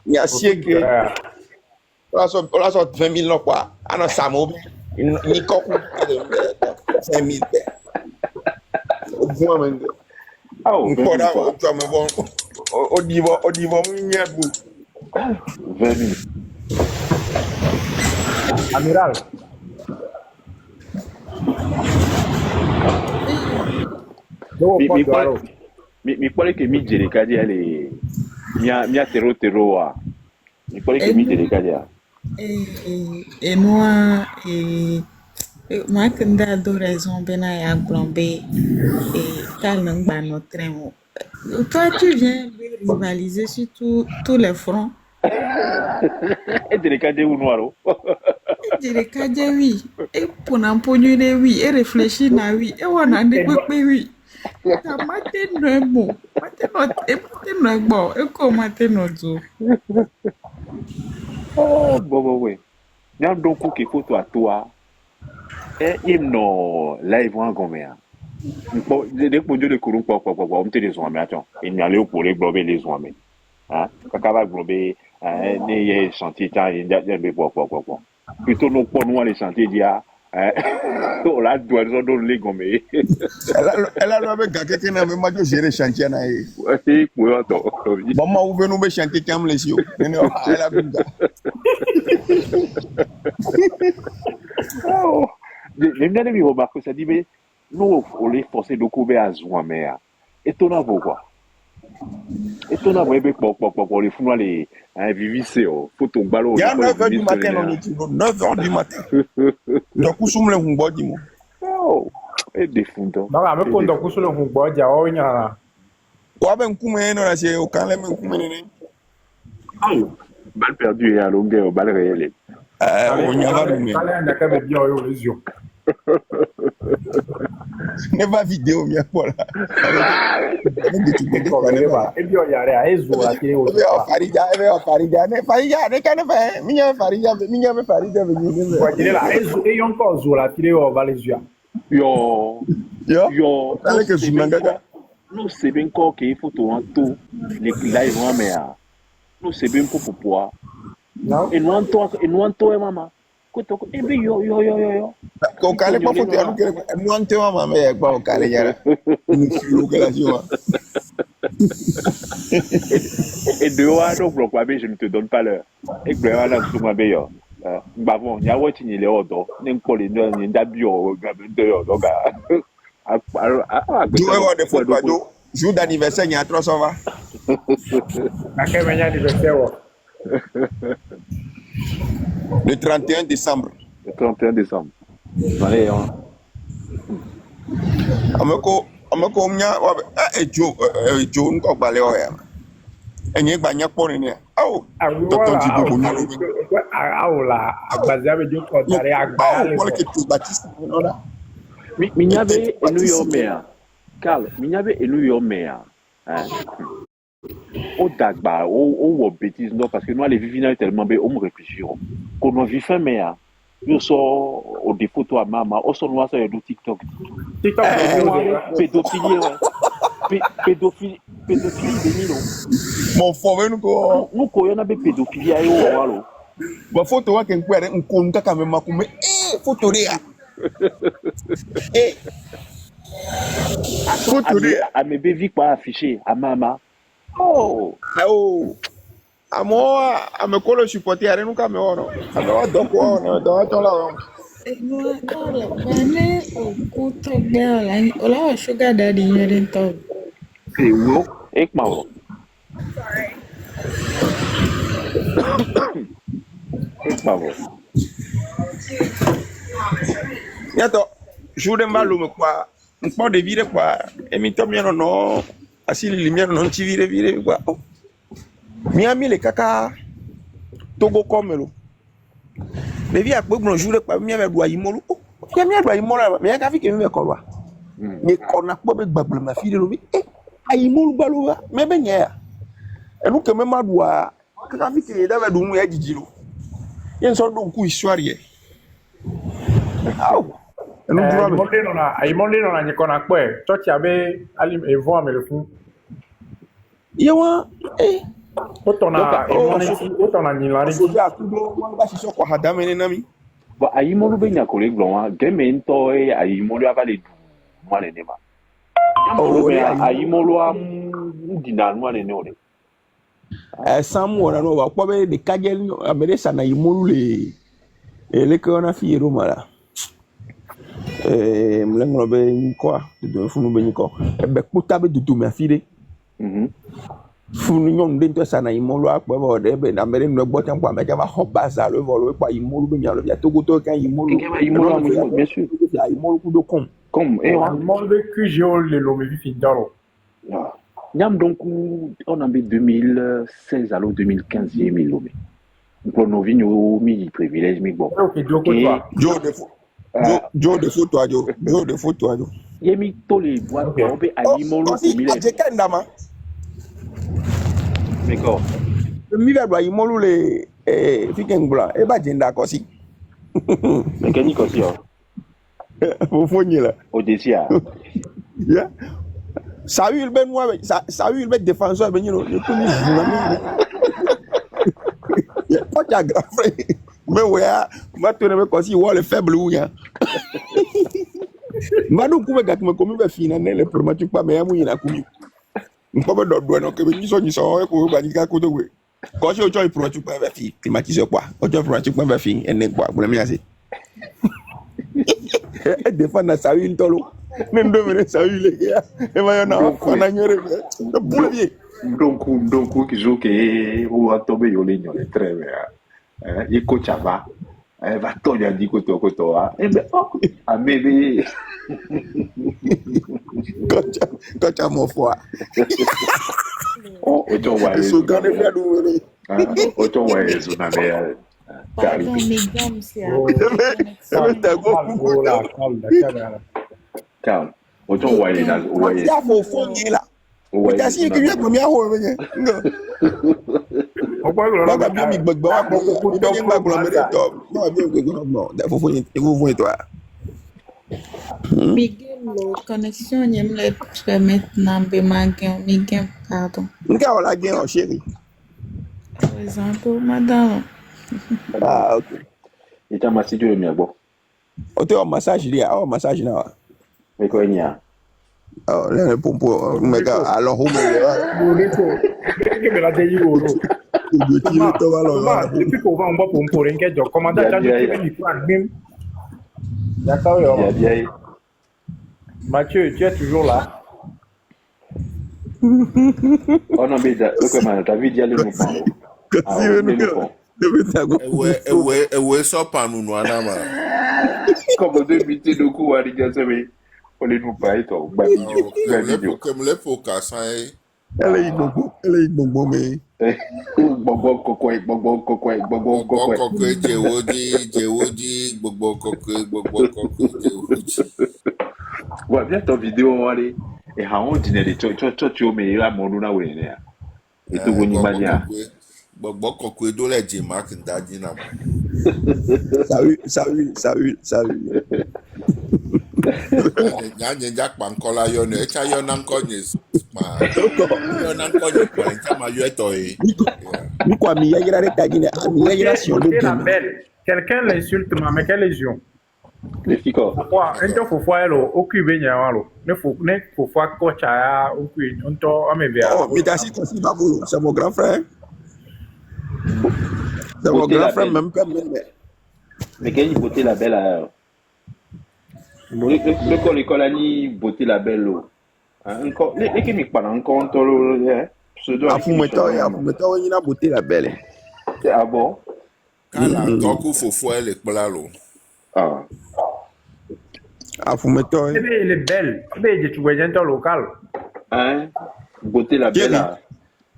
ya siècle la so 20 000 no kwa ana samo ni koku 5000 vraiment mpora o tamo bon o divo munyebu 20 000 amiral mi pare che mi gere cadi ale mia terro wa mi pare che mi gere cadi moi moi que d'ado raison bena ya blombe calme ba notre train. Toi tu viens rivaliser sur tous les fronts. Et de cadi ou noiro Dire cadi oui et pour n'empoigner oui et réfléchir na oui et on a des oui. Ça matin no bon matin bon et comment matin no zo. Oh bon ouais. N'a donc que photo à toi. Et il no live en gommé. Bon, dès que Dieu le courant on te les ont mais attends, il n'y a le pour les glober les ont mais. Hein? Quand va glober né chantier temps il y a bon. Plutôt non pour nous les chantiers dia on la doit dans les gommé. Elle a avec quelqu'un na même ma gérer chantier na e. Oui, pour attends. Bon ma ouvre nous be chantier kam les yo. Elle a bunga. Les bien amis remarquent ça dit mais nous on les forcer de couper à zoom mais étonnant pourquoi étonnant pour les fous les vivissés photo ballon il y a 9h du matin on est 9h du matin donc kusum le humbo di mo oh et des fonds non mais quand donc kusum le humbo dia o nya ko ben kume no na se o kan le men kume ne ayo balle perdue et à longueur balle réelle on y va nous kale na ka be bien o les yeux ne va vidéo bien voilà e bio yare a ezu la ke o farija ne kan fa minha farija venir kwa dire la ezu e yon ko zu la tire o valesia yo ale que sunanga nous c'est bien encore qu'il faut tout en tout les live mais nous c'est bien pour pouvoir non et nous toi maman e be yo ko kale pa foto anu kere mu ante wa mama e gba o kale yara ni lu kala jiwa et de wa do bloc wa be je ne te donne pas l'heure e gbe wa la so ma be yo ngba bon ya wo tinyi le odo ni nko le ni dabi o ga be de yo do ga du e wa de foto do jour d'anniversaire nya 300 va na ke menya anniversaire wo le 31 décembre. Le 31 décembre. Allez, Ameko, ɔmɛ ko nya ɔbɛ edzo nkɔ gbalẽ wɔ ya enye gba nya kpɔ ne awo tɔtɔ dzi gbogbo nyɔnu bɛ awo la agbazia bɛ dzo kɔ da ɖe agba le wale ke to baptiste nɔna minya be enu yɔ mea Carl minya be enu yɔ mea o dagba o wɔ bêtise non parce que nous les vivina tellement be o mo réfléchir ko no vi fin mea yo so o des photos à mama o so no so do TikTok pédophilie pédophilie de nilo mon fo nous ko yo na be pédophilie ayo walo ba photo wa ken kwere nkon kaka me makume photo ria photo ria a me be vi pas affiché à mama ame kolo supporter are nunca me oro ame wa doko no do to la no Carla bane o kuto bela ola sugar daddy yeren to wo ek mauro ek mauro yato jude mbalo me kwa npo de vire kwa emi to mi no asili lumière non ti vire kwa miami le kaka togo komelo le vi akpo gbon jour pa mi ave do ayimolu mi ado ayimolu mi ka fi ke mi be kolwa ni kona po be gbagble ma fi de lo bi ayimolu balowa me be nya enu ke me madu a ka fi ke da be do mu ya jijiro yen so do ku histoire ye aw enu duro be ayimolu no na ni kona po e church abe ali evo amelefu yewa otona nyilari soja kudo wanga shisho kwa hadame nami ba ayimolu be nyakole glonwa gemento e ayimolu avale du mane nema ayimolu am dinanu ane ne ode samu ona no wa kwa be de kagel ameresa na ayimolu le ko na fi romala mlengo be kwa de funu be nyiko be kuta be dudu me afide funu nyon de to sana imolu akpo ba de be na mere no gbo tan kwa me jama ho baza lo volo pa imolu be nyalo bia togo to kan imolu bien sûr imolu ku do comme imolu be kujo le lo me vi fin dalo nyam donc on en 2016 à 2015 mi lo me pour nos vignes mi privilège mi bon jo de photo ajo yemi to le bois be ayimolu ko mi le ndama D'accord. Mi va doit imolu le fiken bla e ba jenda ko si. Mécanique aussi hein. Au fogné là. Au décia. Ya. Saül ben moi Saül ben défenseur ben yo le tout ni. Pas ta grand frère. Mais ouais, ma tourner me ko si wo le faible ou ya. Madu ku be gat me ko mi be fina ne le promatique pas mais amu ina ku mi. Mpobe do no ke be nyiso e ko ba ni ka ko to we ko se ojo iprochu pa be fi climatise kwa ojo iprochu pa be fi ene kwa bula mi ase e defend na sawi ntolo ne ndo mere sawi le ya e ma yo na fa na nyere be bula bi donc ki jo ke o atobe yo le nyole très bien e ko chava va to ya di ko to e be a bebe Kocha mo foi. Ojo wa so gane fi adu wele. Ojo wa ezu na be pardon mes gommes c'est Carl ojo wa ye na o ye ya fo fonye la o ja si ki ko mi aho be yen ngo o pa lo ba bi mi gbogbo wa ko mi be ngba gbo me to no bi o go no da fo fonye e go fonye to Miguel, la connexion, je me permet de Miguel, pardon. Nga wala gen chérie. Par exemple, madame. Ah, ok. Et ta massage de miabo. O te o massage dia, o massage na. Me ko nya. Oh, le pompo, mega alo ho me. Que me la de yo. Je tire to va depuis qu'on va en bas pompo renke jo commandant quand je ni plan même. D'accord, Mathieu, tu es toujours là. Oh non, mais t'as vu d'y aller nous parler. Ewe so panu no anama. Comme de bité de coup à dire ça mais On les nous pas et toi. Comme les focus, ça est. Elle est bon, mais. Bobo kokwe, Jewoji, bobo kokwe, Jewoji. Ouais, bien ton vidéo, allez. Et on dîner de tu au meilleur mon luna ou rien. Et tout bon mania. Bobo kokwe do les J-Mark ndadina. Salut. Nyanya Jack Bankola yon echa yon ankonyes ma yon ankonyes kwa nchama yo etoy. Ni kwa mi yagira re tagine mi yagira sur le quelqu'un l'insulte mais quelle lésion? Les fico. Quoi, ento fofo elo okuibe nyawalo. Ne fofo kocha ya okui onto amebia. Oh, mais t'as si babolo, c'est mon grand frère. C'est mon grand frère même pas même. Mais quelle beauté la belle à l'école a ni beauté la belle encore les qui me parlent encore pseudo afumeto il a beauté la belle. Ah bon? Kala koku fofo ele kplalo. Ah. Afumeto. Elle est belle. Elle tu vois dans local. Hein? Beauté la belle.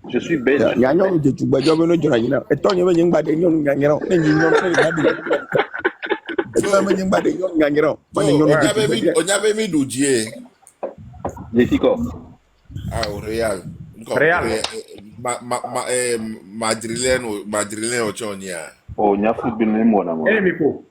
Je suis belle. Il y a un de tu vois job no jona nyina. E to nyebe nyimba de nyon nyanyero. Ne nyinyo ne ngadi. Nyebe nyimba de nyon nyanyero. Onyabe mi dujie. Les fico. Ah, Real. Madrilène au Chonia. Oh, nya football ni mo na mo. Eh, Miko.